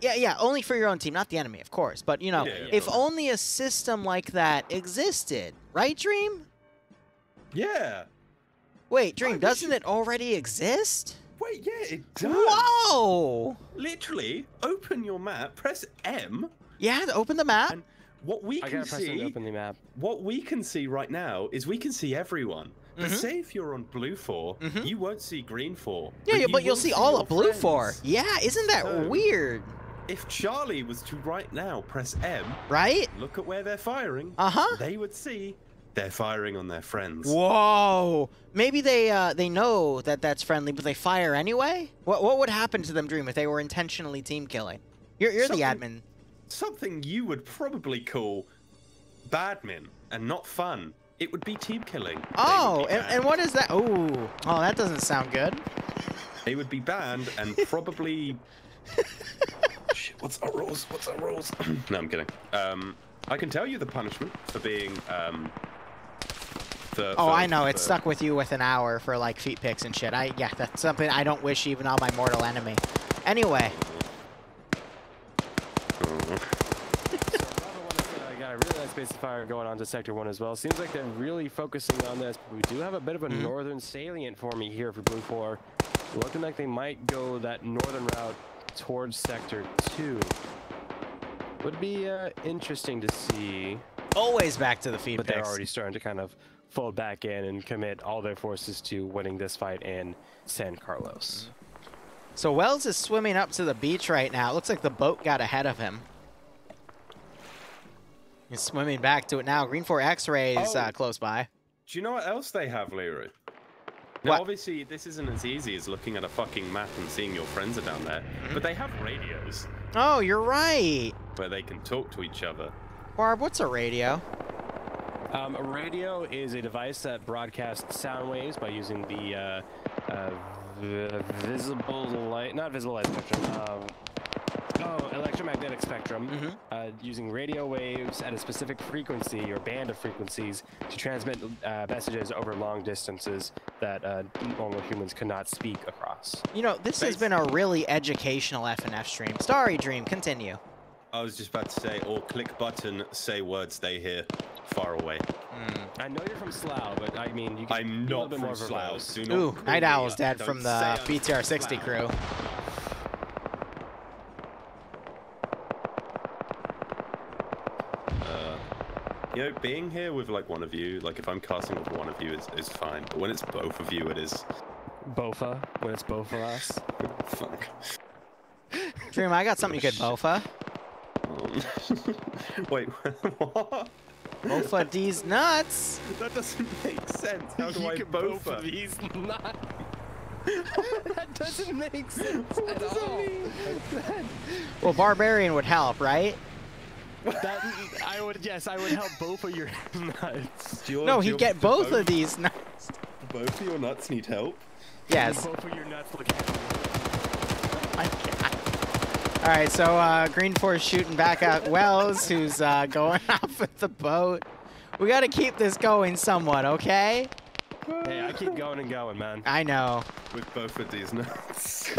Yeah, only for your own team, not the enemy, of course. But, you know, if only a system like that existed. Right, Dream? Yeah. Wait, Dream, doesn't it already exist? Wait, yeah, it does. Whoa! Literally, open your map, press M. Yeah, to open the map. And what we can see, open the map. What we can see right now is we can see everyone. But say if you're on Blue 4, you won't see Green 4. Yeah, but you'll see all of Blue friends. 4. Yeah, isn't that weird? If Charlie was to right now press M, right? Look at where they're firing. They would see they're firing on their friends. Whoa! Maybe they know that that's friendly, but they fire anyway. What would happen to them, Dream, if they were intentionally team killing? You're the admin. Something you would probably call badmin and not fun. It would be team killing. Oh, and what is that? Oh, that doesn't sound good. They would be banned and probably. Shit, what's our rules? What's our rules? No, I'm kidding. I can tell you the punishment for being. I know. It's stuck with you with an hour for like feet picks and shit. Yeah, that's something I don't wish even on my mortal enemy. Anyway. Got a really nice base of fire going on to Sector 1 as well. Seems like they're really focusing on this. But we do have a bit of a northern salient for me here for Blue 4. Looking like they might go that northern route towards Sector 2. Would be interesting to see. Always back to the feed But picks. they're already starting to kind of fold back in and commit all their forces to winning this fight in San Carlos. So Wells is swimming up to the beach right now. It looks like the boat got ahead of him. He's swimming back to it now. Green 4 X-ray is close by. Do you know what else they have, Liru? Now, obviously, this isn't as easy as looking at a fucking map and seeing your friends are down there, but they have radios. Oh, you're right. Where they can talk to each other. Barb, what's a radio? A radio is a device that broadcasts sound waves by using the visible light, not visible light spectrum, electromagnetic spectrum, using radio waves at a specific frequency or band of frequencies to transmit messages over long distances that normal humans cannot speak across. You know, this has been a really educational FNF stream. Sorry, Dream, continue. I was just about to say, or click button, say words they hear far away. I know you're from Slough, but I mean, you can I'm be a not little bit from more Slough. verbose. Ooh, Night Owl's dead from the BTR 60 crew. You know, being here with like one of you, like if I'm casting with one of you is fine, but when it's both of you, it is. Bofa, when it's both of us. Fuck. Dream, I got something you could bofa. Wait, what? Bofa these nuts. That doesn't make sense. How do You I can bofa these nuts? That doesn't make sense What at does that all. mean? Well, Barbarian would help, right? I would help both of your nuts. No, he'd get both of these nuts. Both of your nuts need help? Yes. Both of your nuts look My God. All right, so Green Force shooting back at Wells, who's going off with the boat. We got to keep this going somewhat, okay? Hey, I keep going and going, man. I know. With both of these nuts.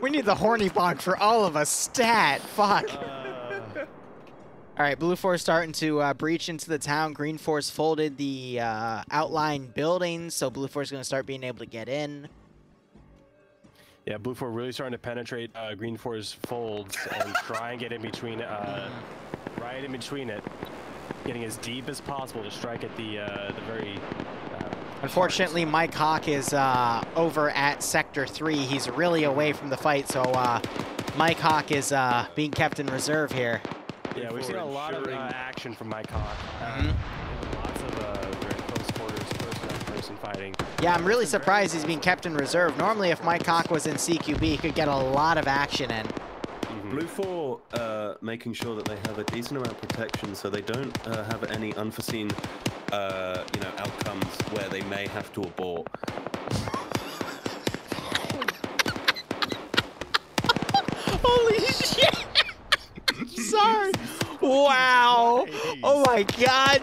We need the horny bonk for all of us. Stat. Fuck. All right, Blue Force starting to breach into the town. Green Force folded the outlying buildings, so Blue Force is going to start being able to get in. Yeah, Blue Force really starting to penetrate Green Force folds and try and get in between right in between it, getting as deep as possible to strike at the very. Unfortunately, Mike Hawk is over at Sector 3. He's really away from the fight, so Mike Hawk is being kept in reserve here. Yeah, we've seen a lot of action from Mike Hawk. Lots of very close quarters, person-on-person fighting. Yeah, I'm really surprised he's being kept in reserve. Normally, if Mike Hawk was in CQB, he could get a lot of action in. Blue 4 making sure that they have a decent amount of protection so they don't have any unforeseen outcomes where they may have to abort. Holy shit! Sorry. Wow. Nice. Oh my god.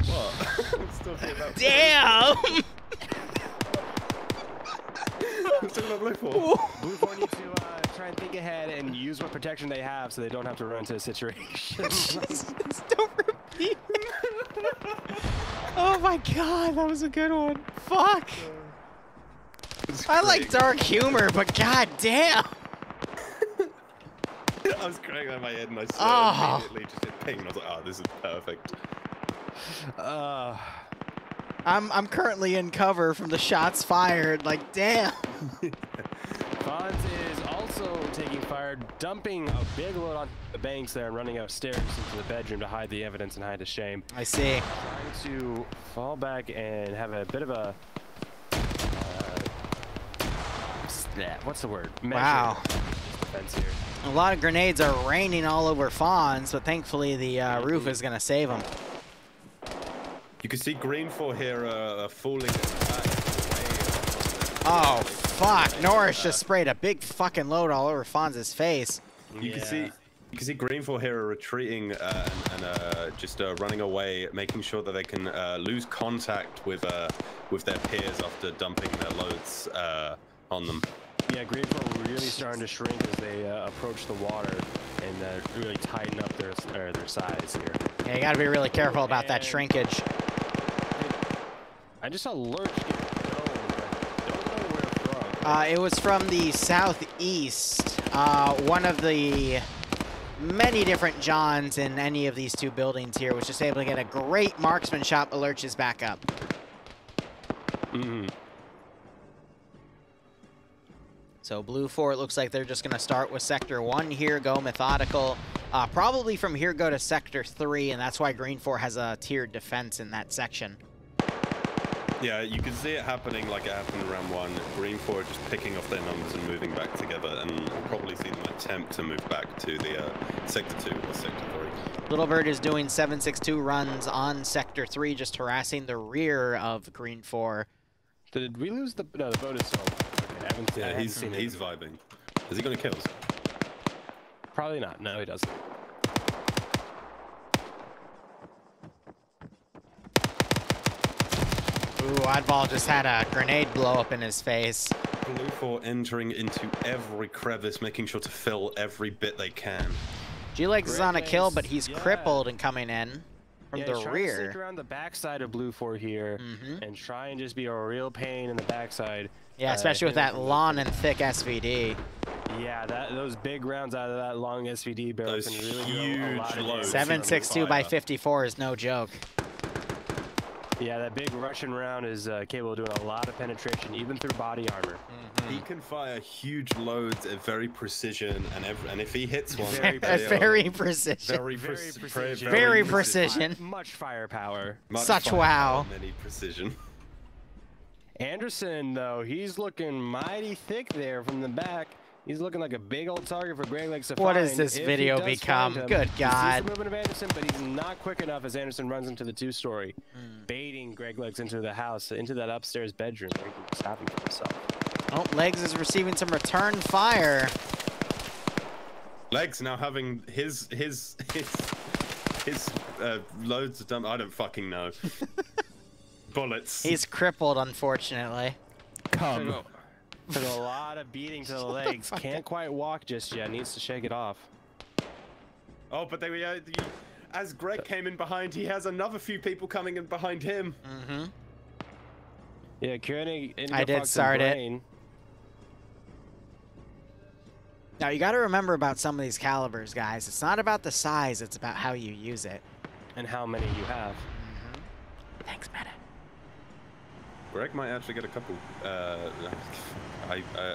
What? I'm still talking about Damn. I'm still about Blue 4. Blue 4 needs to try and think ahead and use what protection they have so they don't have to run into a situation. Don't repeat. Oh my god, that was a good one. Fuck. I like dark humor, but god damn. I was crying on my head and I saw immediately just hit ping and I was like, oh, this is perfect. I'm currently in cover from the shots fired. Like, damn. Fonz is also taking fire, dumping a big load on the banks there and running upstairs into the bedroom to hide the evidence and hide his shame. I see. Trying to fall back and have a bit of a what's the word? Wow. Defense here. A lot of grenades are raining all over Fonz, but thankfully the roof is going to save him. You can see Green 4 here falling. Oh, fuck. Norris just sprayed a big fucking load all over Fonz's face. You can see Green 4 here are retreating and just running away, making sure that they can lose contact with their peers after dumping their loads on them. Yeah, Green 4 really starting to shrink as they approach the water and really tighten up their size here. Yeah, you gotta be really careful about that shrinkage. I just saw Lurch get thrown, but I don't know where from. It was from the southeast. One of the many different Johns in any of these two buildings here was just able to get a great marksman shot, but Lurch is back up. So Blue 4, it looks like they're just going to start with Sector 1 here, go methodical. Probably from here go to Sector 3, and that's why Green 4 has a tiered defense in that section. Yeah, you can see it happening like it happened in round 1. Green 4 are just picking off their numbers and moving back together, and we'll probably see them attempt to move back to the Sector 2 or Sector 3. Little Bird is doing 7.62 runs on Sector 3, just harassing the rear of Green 4. Did we lose the... No, the boat is still... Yeah, he's vibing. Is he going to kill us? Probably not. No, he doesn't. Ooh, Oddball just had a grenade blow up in his face. Blue 4 entering into every crevice, making sure to fill every bit they can. G-Legs is on a kill, but he's crippled and coming in from the Trying to rear. stick around the backside of Blue 4 here and try and just be a real pain in the backside. Yeah, especially with that long and thick SVD. Yeah, those big rounds out of that long SVD barrel Those can really huge do a lot of loads. damage. 7.62 by 54 is no joke. Yeah, that big Russian round is capable of doing a lot of penetration, even through body armor. He can fire huge loads at very precision, and if he hits one, Very precision. Very precision. Much firepower. Such wow. Many precision. Anderson, though, he's looking mighty thick there from the back. He's looking like a big old target for Greg Legs to find. What does this video become? Good God. He's the movement of Anderson, but he's not quick enough as Anderson runs into the two-story, baiting Greg Legs into the house, into that upstairs bedroom where he can stop him for himself. Oh, Legs is receiving some return fire. Legs now having his loads of dumb. I don't fucking know. Bullets. He's crippled, unfortunately. Took a lot of beating to the legs. Can't quite walk just yet. Needs to shake it off. Oh, but they were. As Greg came in behind, he has another few people coming in behind him. Mm-hmm. Yeah, Koenig. I did start it. Now, you got to remember about some of these calibers, guys. It's not about the size, it's about how you use it. And how many you have. Mm-hmm. Thanks, Meta. Greg might actually get a couple.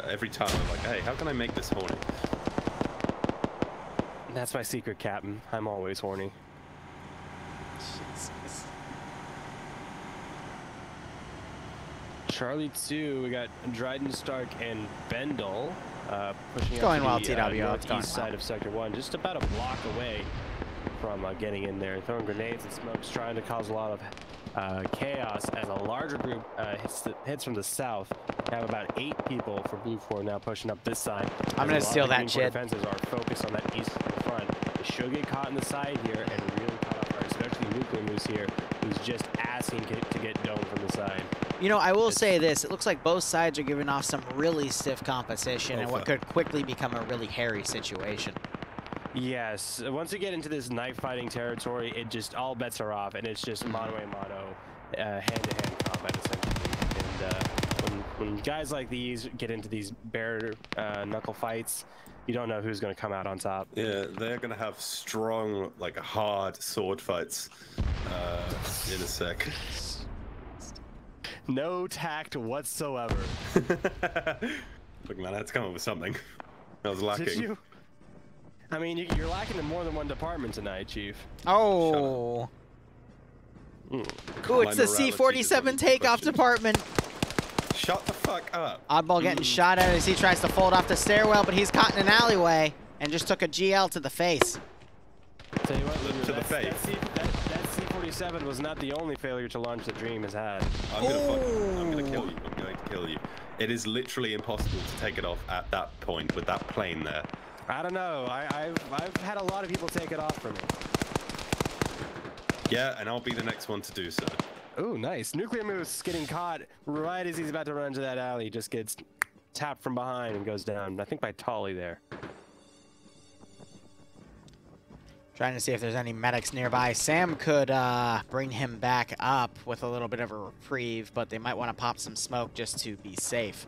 Every time I'm like, hey, how can I make this horny? That's my secret, Captain. I'm always horny. Jesus. Charlie 2, we got Dryden, Stark, and Bendel pushing Going up well, to the TWO. It's going northeast side of Sector 1, just about a block away from getting in there, throwing grenades and smokes, trying to cause a lot of chaos as a larger group hits from the south. We have about 8 people for Blue 4 now pushing up this side. I'm going to steal that shit. Defenses are focused on that east front. They should get caught in the side here and really caught off guard, especially Nuclear Moose here, who's just asking to get domed from the side. You know, I will say this. It looks like both sides are giving off some really stiff competition and what could quickly become a really hairy situation. Yes. Once you get into this knife fighting territory, it just, all bets are off, and it's just mano-a-mano, hand-to-hand combat, essentially. And when guys like these get into these bare knuckle fights, you don't know who's going to come out on top. Yeah, they're going to have strong, like, hard sword fights in a sec. No tact whatsoever. Look, man, I had to come up with something. I was lacking. Did you? I mean, you're lacking in more than one department tonight, Chief. Oh. Ooh, it's the C-47 takeoff department. Shut the fuck up. Oddball getting shot at as he tries to fold off the stairwell, but he's caught in an alleyway and just took a GL to the face. Tell you what, Liru, to the face. That C-47 was not the only failure to launch the Dream has had. I'm gonna kill you. I'm going to kill you. It is literally impossible to take it off at that point with that plane there. I don't know. I've had a lot of people take it off from me. Yeah, and I'll be the next one to do so. Ooh, nice. Nuclear Moose getting caught right as he's about to run into that alley. Just gets tapped from behind and goes down. I think by Tolly there. Trying to see if there's any medics nearby. Sam could bring him back up with a little bit of a reprieve, but they might want to pop some smoke just to be safe.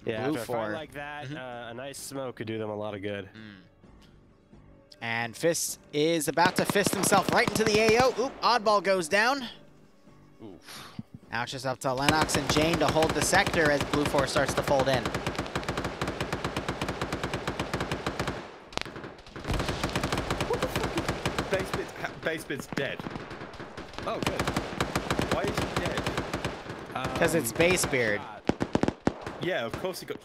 Yeah, Blue after a fight like that, a nice smoke could do them a lot of good. And Fist is about to fist himself right into the AO. Oop, Oddball goes down. Oof. Now it's just up to Lennox and Jane to hold the sector as Blue 4 starts to fold in. Base bit's dead. Oh, good. Why is he dead? Because it's Basebeard. Yeah, of course he got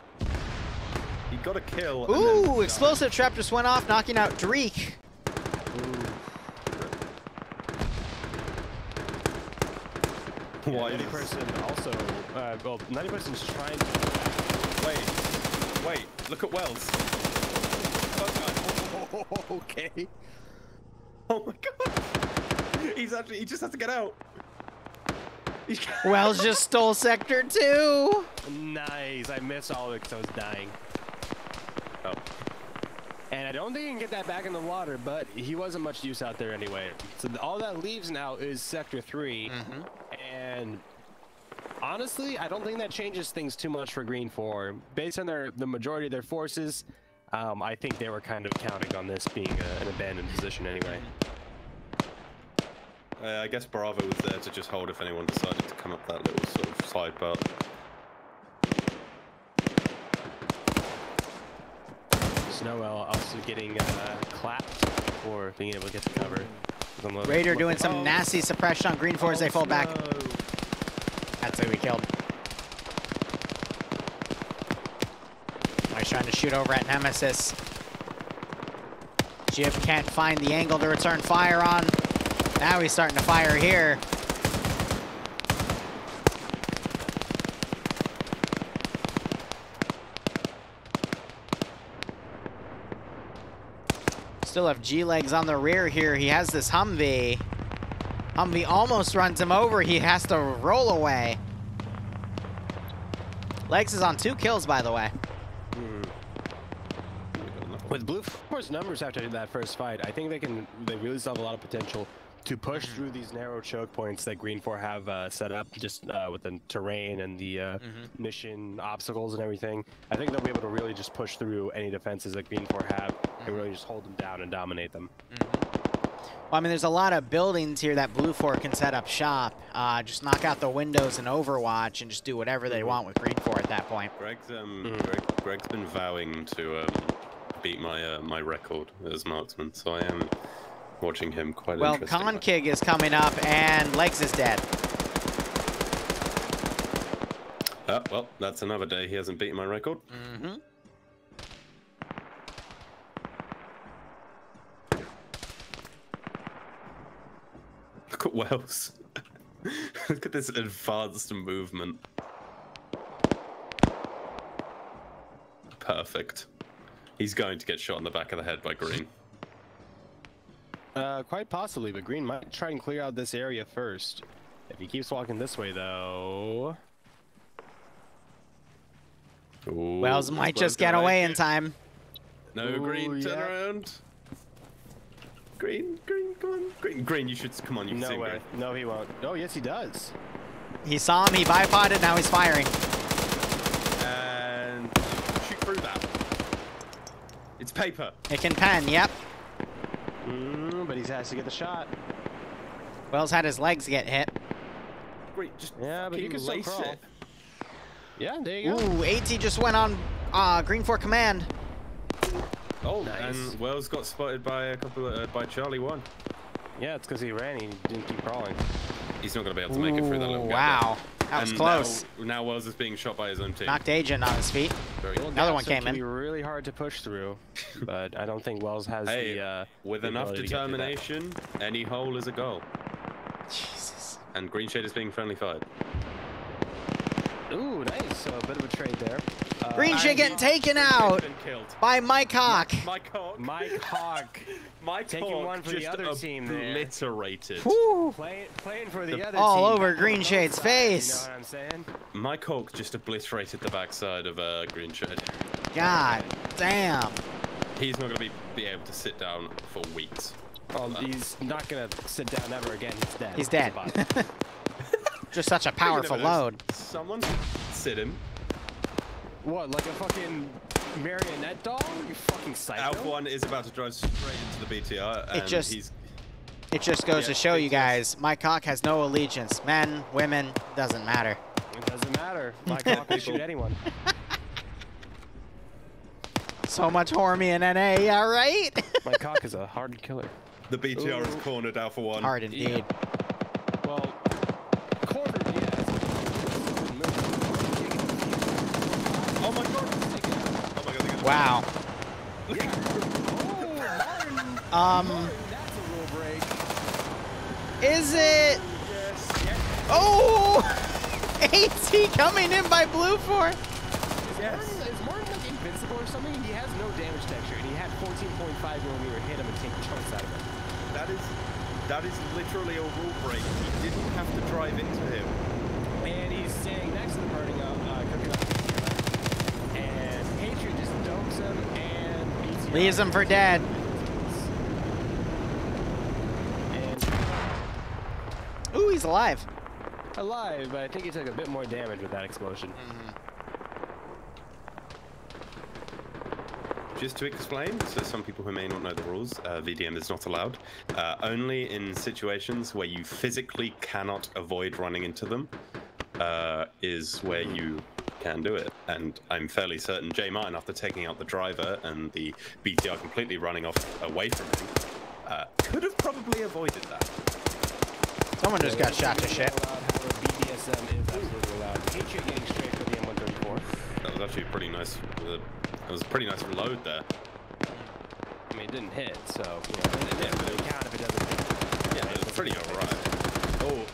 a kill. Ooh, explosive trap just went off, knocking out Dreek. Why? 90% also, well, 90% is trying to. Wait, look at Wells. Oh, okay. Oh my god. He just has to get out. Wells just stole Sector 2. Nice. I missed all of it because I was dying. Oh. And I don't think he can get that back in the water, but he wasn't much use out there anyway. So all that leaves now is Sector 3. And honestly, I don't think that changes things too much for Green 4. Based on the majority of their forces, I think they were kind of counting on this being an abandoned position anyway. I guess Bravo was there to just hold if anyone decided to come up that little sort of side path. Snowell also getting clapped for being able to get the cover. Raider doing some nasty suppression on Green 4 as they fall back. That's who we killed. He's trying to shoot over at Nemesis. Jib can't find the angle to return fire on. Now he's starting to fire here. Still have G-Legs on the rear here. He has this Humvee. Humvee almost runs him over. He has to roll away. Legs is on 2 kills, by the way. With Blue Force numbers after that first fight, I think they really still have a lot of potential to push through these narrow choke points that Green 4 have set up, just with the terrain and the mission obstacles and everything. I think they'll be able to really just push through any defenses that Green 4 have and really just hold them down and dominate them. Well, I mean, there's a lot of buildings here that Blue 4 can set up shop. Just knock out the windows in Overwatch and just do whatever they want with Green 4 at that point. Greg's been vowing to beat my record as marksman, so I am watching him quite interested. Well, Concig is coming up, and Legs is dead. Well, that's another day he hasn't beaten my record. Look at Wells. Look at this advanced movement. Perfect. He's going to get shot in the back of the head by Green. Quite possibly, but Green might try and clear out this area first. If he keeps walking this way, though... Ooh, Wells might just get away in time. No, Ooh, Green, turn yeah. around. Green, come on. Green, you should come on. You can No see way. Green. No, he won't. Oh, yes, he does. He saw him, he bipoded, now he's firing. And shoot through that. It's paper. It can pen, yep. But he has to get the shot. Wells had his legs get hit. Great, just Yeah, but you can still lace crawl. it. Yeah, there you go. Ooh, AT just went on Green 4 command. Oh, Nice. and Wells got spotted by by Charlie 1. Yeah, it's because he ran. He didn't keep crawling. He's not going to be able to make it through that little gap. Wow, that was And close. Now Wells is being shot by his own team. Knocked Agent on his feet. Very Another one So it came can in. be really hard to push through, but I don't think Wells has the with the enough ability to get through that. determination, any hole is a goal. Jesus. And Green Shade is being friendly fired. Ooh, nice. So a bit of a trade there. Green Shade getting taken out Been killed. by Mike Hawk. Mike Hawk. Mike Hawk Mike taking Hawk one for the just other team there. obliterated. Woo. playing for the other All team. over Green Shade's You face. know what I'm saying? Mike Hawk just obliterated the backside of Green Shade. God damn. He's not going to be able to sit down for weeks. Well, he's not gonna sit down ever again. He's dead. He's dead. Just such a powerful You never know. load. Someone sit him. What, like a fucking marionette doll? You fucking psycho. Alpha 1 is about to drive straight into the BTR, and It just goes Yeah, to show it you just- guys, Mike Hawk has no allegiance. Men, women, doesn't matter. It doesn't matter. Mike Hawk will shoot anyone. So much Hormy in NA, yeah, right? Mike Hawk is a hard killer. the BTR is Ooh. cornered Alpha 1. Hard indeed. Well, cornered, yes. Oh my god! Oh my god, they got Wow. That's a rule break. Is it? Yes. Oh! AT coming in by Blue 4. Is Martin like invincible or something? He has no damage texture, and he had 14.5mm hit him and take chunks out of him. That is literally a rule break. He didn't have to drive into him. And he's standing next to the burning up, cooking up, and Patriot just dumps him and beats him. Leaves him for dead. And Ooh, he's alive. alive, but I think he took a bit more damage with that explosion. Just to explain, so some people who may not know the rules, VDM is not allowed. Only in situations where you physically cannot avoid running into them is where you can do it. And I'm fairly certain J Martin, after taking out the driver and the BTR completely running off away from him, could have probably avoided that. Someone just got shot to shit. BDSM is absolutely allowed. Patriot getting straight for the M134. That was actually pretty nice. That was a pretty nice reload there. I mean, it didn't hit, so you know, it doesn't really count if it doesn't hit. Yeah, it was pretty alright. Oh,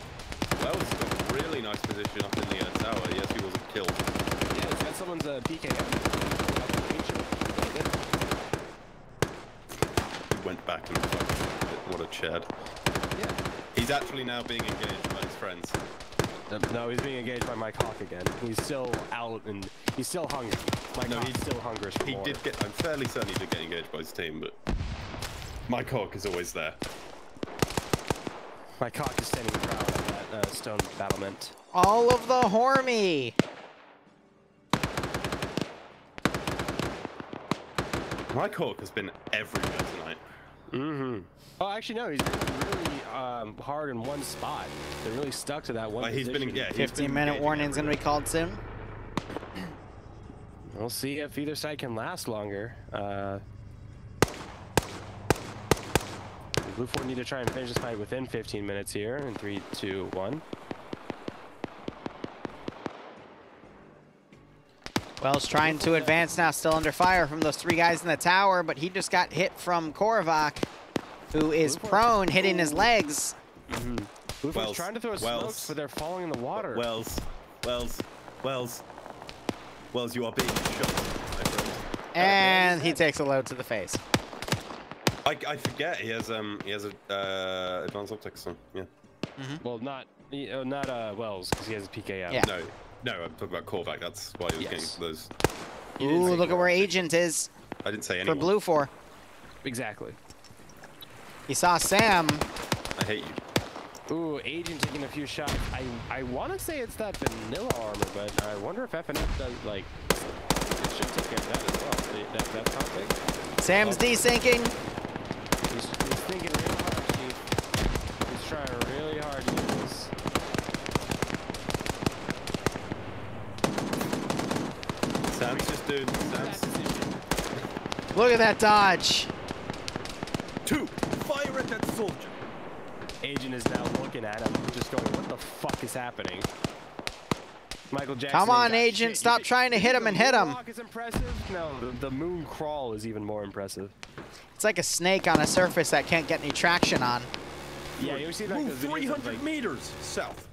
Wells got a really nice position up in the tower. Yes, he wasn't killed. Yeah, it's got someone's PK. He went back and what a chad. Yeah. He's actually now being engaged by his friends. No, he's being engaged by Mike Hawk again. He's still out and he's still hungry. Mike Hawk's still hungry for more. Did get. I'm fairly certain he did get engaged by his team, but Mike Hawk is always there. Mike Hawk is standing proud of that stone battlement. All of the Hormy. Mike Hawk has been everywhere tonight. Mm-hmm. Oh, actually, no. He's been really hard in one spot. They're really stuck to that one position. He's been, yeah, 15-minute warning's going to be called soon. We'll see if either side can last longer. Blue 4 need to try and finish this fight within 15 minutes here. In 3, 2, 1. Wells trying to advance now, still under fire from those 3 guys in the tower, but he just got hit from Korvac, who is prone, hitting his legs. Mm-hmm. Blue 4's trying to throw smokes, but they're falling in the water. Wells, you are being shot, my friend. And he takes a load to the face. I forget he has advanced optics on. Yeah. Mm-hmm. Well, not Wells, because he has a PKM. Yeah. No, I'm talking about Korvac. That's why he was getting those. Ooh, look at where Agent is. I didn't say anyone. For Blue 4. Exactly. He saw Sam. I hate you. Ooh, Agent taking a few shots. I want to say it's that vanilla armor, but I wonder if FNF does, like, it should take care of that as well. That topic. Sam's desyncing. He's thinking real hard, Chief. He's trying really hard to do this. Sam's just doing Look at that dodge. 2, fire at that soldier. Agent is now looking at him, just going, what the fuck is happening? Michael Jackson. Come on, Agent. Stop trying to hit him and hit him. The moonwalk is impressive? No, the moon crawl is even more impressive. It's like a snake on a surface that can't get any traction on. Yeah, you see like move 300 meters south.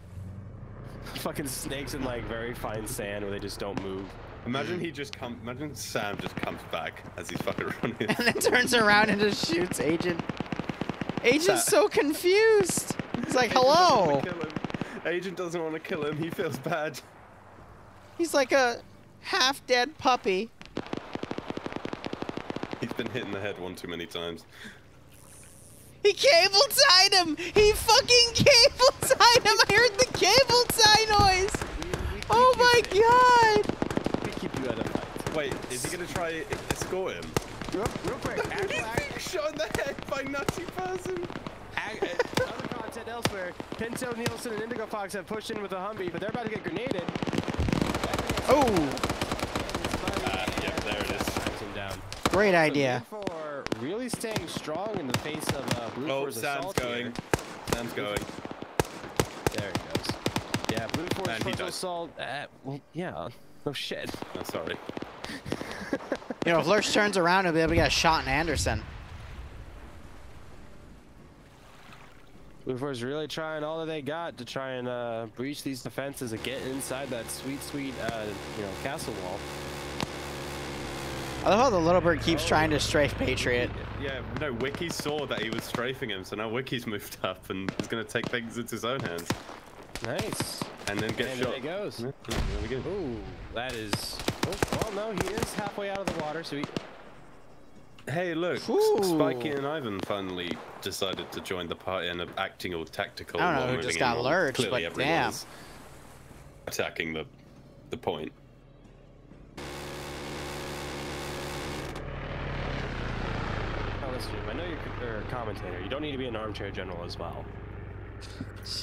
Fucking snakes in like very fine sand where they just don't move. Imagine imagine Sam just comes back as he's fucking running. And then turns around and just shoots Agent. Agent's so confused. He's like, hello. Agent doesn't want to kill him. He feels bad. He's like a half-dead puppy. He's been hit in the head one too many times. He cable tied him! He fucking cable tied him! I heard the cable tie noise! Oh my god! We keep you out of fight. Wait, is he gonna try escort him? Real quick, He's being shot in the head by nutty person! Other content elsewhere, Pinto, Nielsen, and Indigo Fox have pushed in with a Humvee, but they're about to get grenaded. Oh! Yeah, there it is. Down. Great idea. Blue 4 really staying strong in the face of Blue 4's assault going. here. Sam's going. There he goes. Yeah, Blue 4's frontal assault. Well, yeah. No shit. Oh, sorry. You know, if Lurch turns around, he'll be able to get a shot in Anderson. Blue 4's really trying all that they got to try and breach these defenses and get inside that sweet, castle wall. I love how the little bird keeps trying to strafe Patriot. Yeah, no, Wiki saw that he was strafing him, so now Wiki's moved up and is going to take things into his own hands. Nice. And then get shot. There he goes. Yeah, there we go. Ooh, that is... Oh, well, no, he is halfway out of the water, so he... Hey, look, Ooh. Spiky and Ivan finally decided to join the party and are acting all tactical. I don't know while who moving just got in. lurched, Clearly but everyone damn. is attacking the point. Oh, listen, I know you're a commentator. You don't need to be an armchair general as well.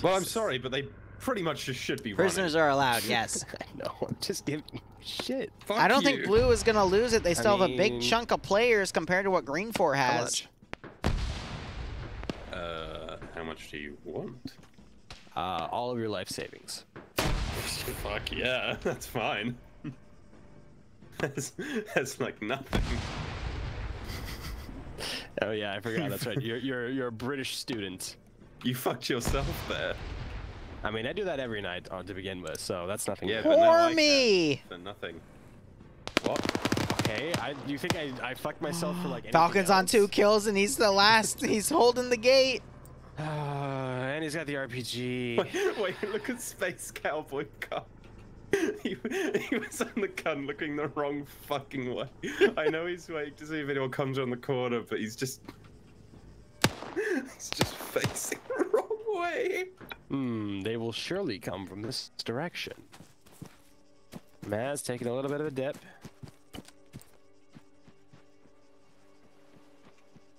Well, I'm sorry, but they pretty much just should be Prisoners are allowed, yes. I know, I'm just giving shit. Fuck I don't you. think Blue is going to lose it. They still have a big mean- chunk of players compared to what Green 4 has. How much do you want? All of your life savings. Fuck yeah, that's fine. that's like nothing. Oh yeah, I forgot. That's right. You're a British student. You fucked yourself there. I mean, I do that every night to begin with, so that's nothing. Yeah, new. but now I For me! can for nothing. What? Okay, okay? You think I fucked myself for like anything Falcon's on else? 2 kills and he's the last. He's holding the gate. And he's got the RPG. Wait, look at Space Cowboy Carl. He was on the gun looking the wrong fucking way. I know he's waiting to see if anyone comes around the corner, but he's just facing the wrong way. They will surely come from this direction. Maz taking a little bit of a dip.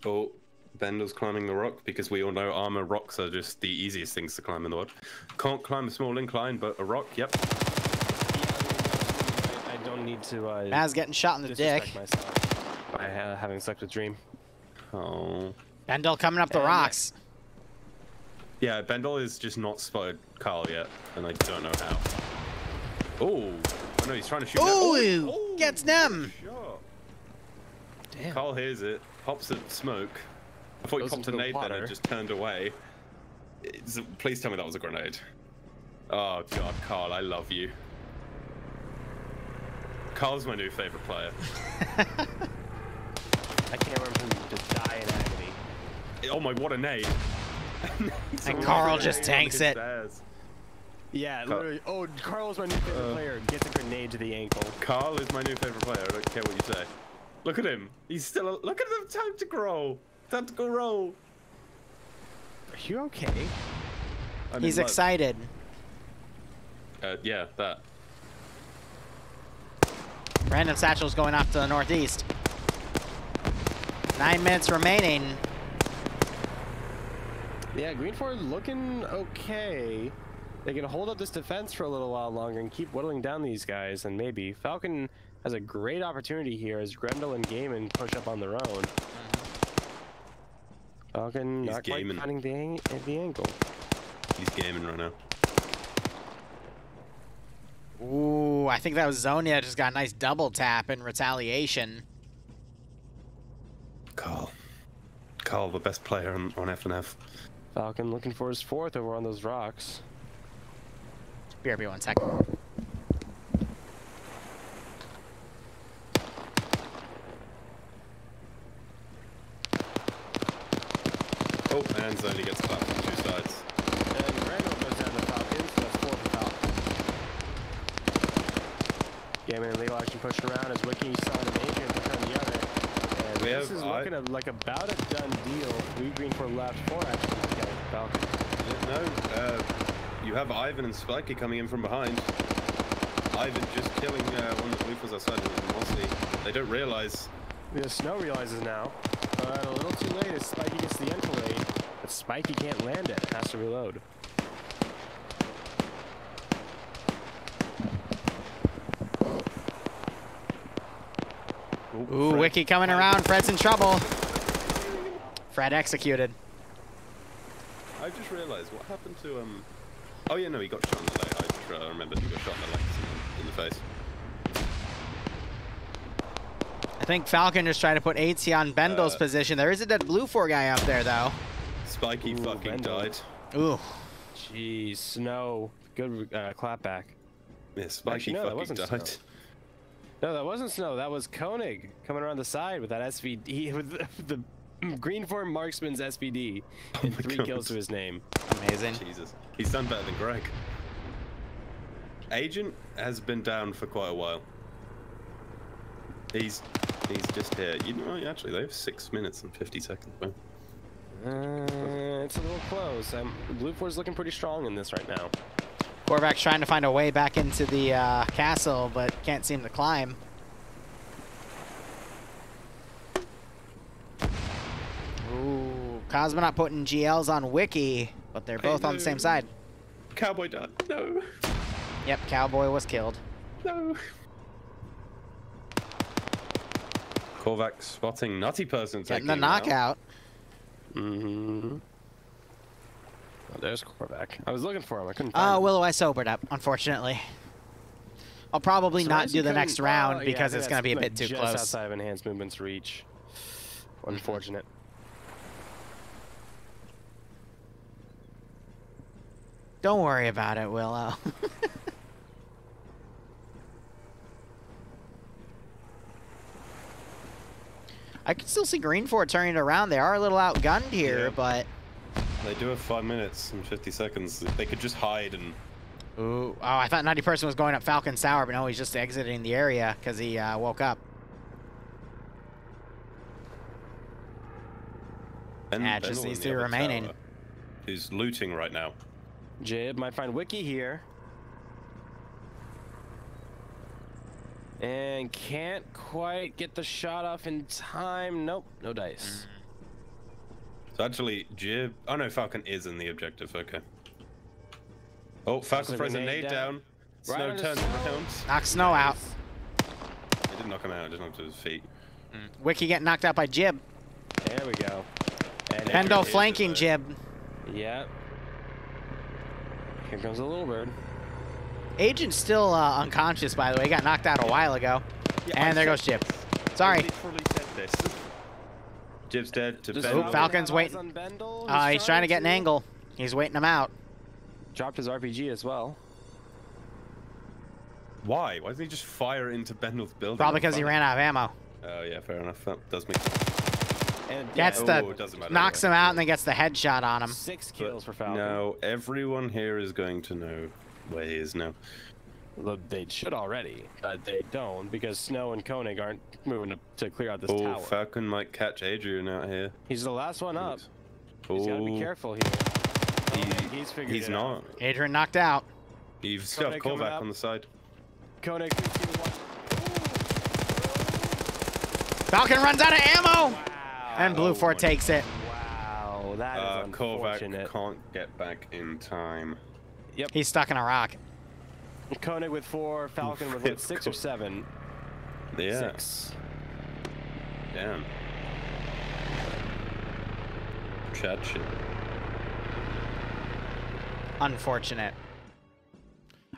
Oh, Bendel's climbing the rock because we all know armor rocks are just the easiest things to climb in the world. Can't climb a small incline, but a rock, yep. I don't need to. Maz getting shot in the dick. Myself by having sex with Dream. Oh. Bendel coming up the rocks. Yeah, Bendel is just not spotted Carl yet, and I don't know how. Oh, I know he's trying to shoot. Ooh, gets them. Shot. Damn. Carl hears it, pops a smoke. I thought he popped a nade then and just turned away. Please tell me that was a grenade. Oh god, Carl, I love you. Carl's my new favorite player. I can't remember him to die in agony. Oh my, what a nade. And Carl just tanks it. Yeah, literally. Oh, Carl is my new favorite player. Gets a grenade to the ankle. Carl is my new favorite player. I don't care what you say. Look at him. He's still. Look at the tactical roll. Tactical roll. Are you okay? He's excited. Yeah, that. Random satchel's going off to the northeast. 9 minutes remaining. Yeah, Green 4 looking okay. They can hold up this defense for a little while longer and keep whittling down these guys, and maybe Falcon has a great opportunity here as Grendel and Gaiman push up on their own. Falcon not quite finding the angle. He's gaming right now. Ooh, I think that was Zonia. Just got a nice double tap in retaliation. Carl, the best player on FNF. Falcon looking for his 4th over on those rocks. BRB 1 sec. Oh, and Zoni gets clapped from 2 sides. And Randall goes down to Falcon, so that's 4 for Falcon. Gaiman and Legal action pushing around as Wiki saw an Adrian push on the other. And this is looking like about a done deal. We Green 4 left, 4 actually getting Falcon. No, you have Ivan and Spiky coming in from behind. Ivan just killing one of the Blue Fours outside of Mosley. They don't realize. The Snow realizes now, but a little too late as Spiky gets the enfilade. But Spiky can't land it, has to reload. Ooh, Fred. Wiki coming around. Fred's in trouble. Fred executed. I just realized what happened to Oh yeah, no, he got shot in the leg. I just remembered he got shot in the legs in the face. I think Falcon just tried to put AT on Bendel's position. There is a dead Blue 4 guy up there though. Spiky fucking died. Ooh. Jeez, Snow. Good clapback. Yeah, Spiky fucking died. Snow. No, that wasn't Snow. That was Koenig coming around the side with that SVD, with the Green 4 Marksman's SVD and 3 kills to his name. Amazing. Jesus. He's done better than Greg. Agent has been down for quite a while. He's just here. You know, actually, they have 6 minutes and 50 seconds. It's a little close. Blue 4's looking pretty strong in this right now. Korvac's trying to find a way back into the castle, but can't seem to climb. Ooh, Cosmonaut putting GLs on Wiki, but they're both on the same side. Cowboy died. No. Yep, Cowboy was killed. No. Korvac spotting Nutty Person taking the knockout. Mm-hmm. Oh, there's Korvac. I was looking for him. I couldn't find him. Oh, Willow, I sobered up, unfortunately. I'll probably not do the next round because it's going to be a bit too close. Just outside of enhanced movement's reach. Unfortunate. Don't worry about it, Willow. I can still see Green Fort turning it around. They are a little outgunned here, Yeah. but... They do have 5 minutes and 50 seconds. They could just hide and... Ooh. Oh, I thought 90 Person was going up Falcon Tower, but no, he's just exiting the area because he woke up. Yeah, just these two remaining. Who's looting right now. Jib might find Wiki here. And can't quite get the shot off in time. Nope, no dice. So actually, Jib... Oh no, Falcon is in the objective, okay. Oh, Falcon throws a nade down. Snow Right turns around. Knock Snow out. It didn't knock him out, it just knocked to his feet. Wiki getting knocked out by Jib. There we go. And Bendo is flanking it? Jib. Yep. Here comes a little bird. Agent's still unconscious, by the way. He got knocked out a while ago. Yeah, And there goes Jib. Sorry. I literally said this. Jib's dead to Does Bendel. Falcon's have eyes waiting. on Bendel? He's trying to get an angle. He's waiting him out. Dropped his RPG as well. Why? Why doesn't he just fire into Bendel's building? Probably because he ran out of ammo. Oh yeah, fair enough. That does make sense. And Gets Oh, the it doesn't matter knocks him anyway. out and then gets the headshot on him. 6 But kills for Falcon. No, everyone here is going to know where he is now. Look, they should already, but they don't because Snow and Koenig aren't moving to clear out this Oh, tower. Falcon might catch Adrian out here. He's the last one up. Oh, He's gotta be careful here. He's figured he's it not. out. Adrian knocked out. You've still got Koenig coming Korvac up. on the side. Koenig 3-2-1. Falcon runs out of ammo! Wow. And Blue Oh Fort my takes it. Wow, that is unfortunate. Korvac can't get back in time. He's stuck in a rock. Koenig with 4, Falcon with what, 6 or 7? Yeah. 6. Damn. Chad shit. Unfortunate.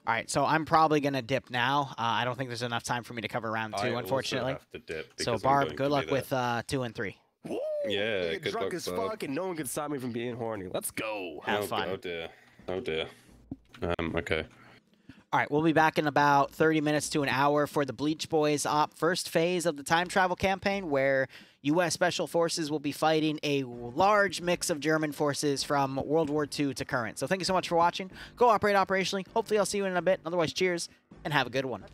All right, so I'm probably going to dip now. I don't think there's enough time for me to cover round 2, unfortunately. Also have to dip So, because I'm Barb, going good to luck be with there. 2 and 3. Woo! Yeah, Get good drunk luck, as Barb. fuck, and no one can stop me from being horny. Let's go. Have Oh, fun. Oh dear. Oh dear. Okay. All right, we'll be back in about 30 minutes to an hour for the Bleach Boys first phase of the time travel campaign, where U.S. Special Forces will be fighting a large mix of German forces from World War II to current. So thank you so much for watching. Go operate operationally. Hopefully I'll see you in a bit. Otherwise, cheers, and have a good one.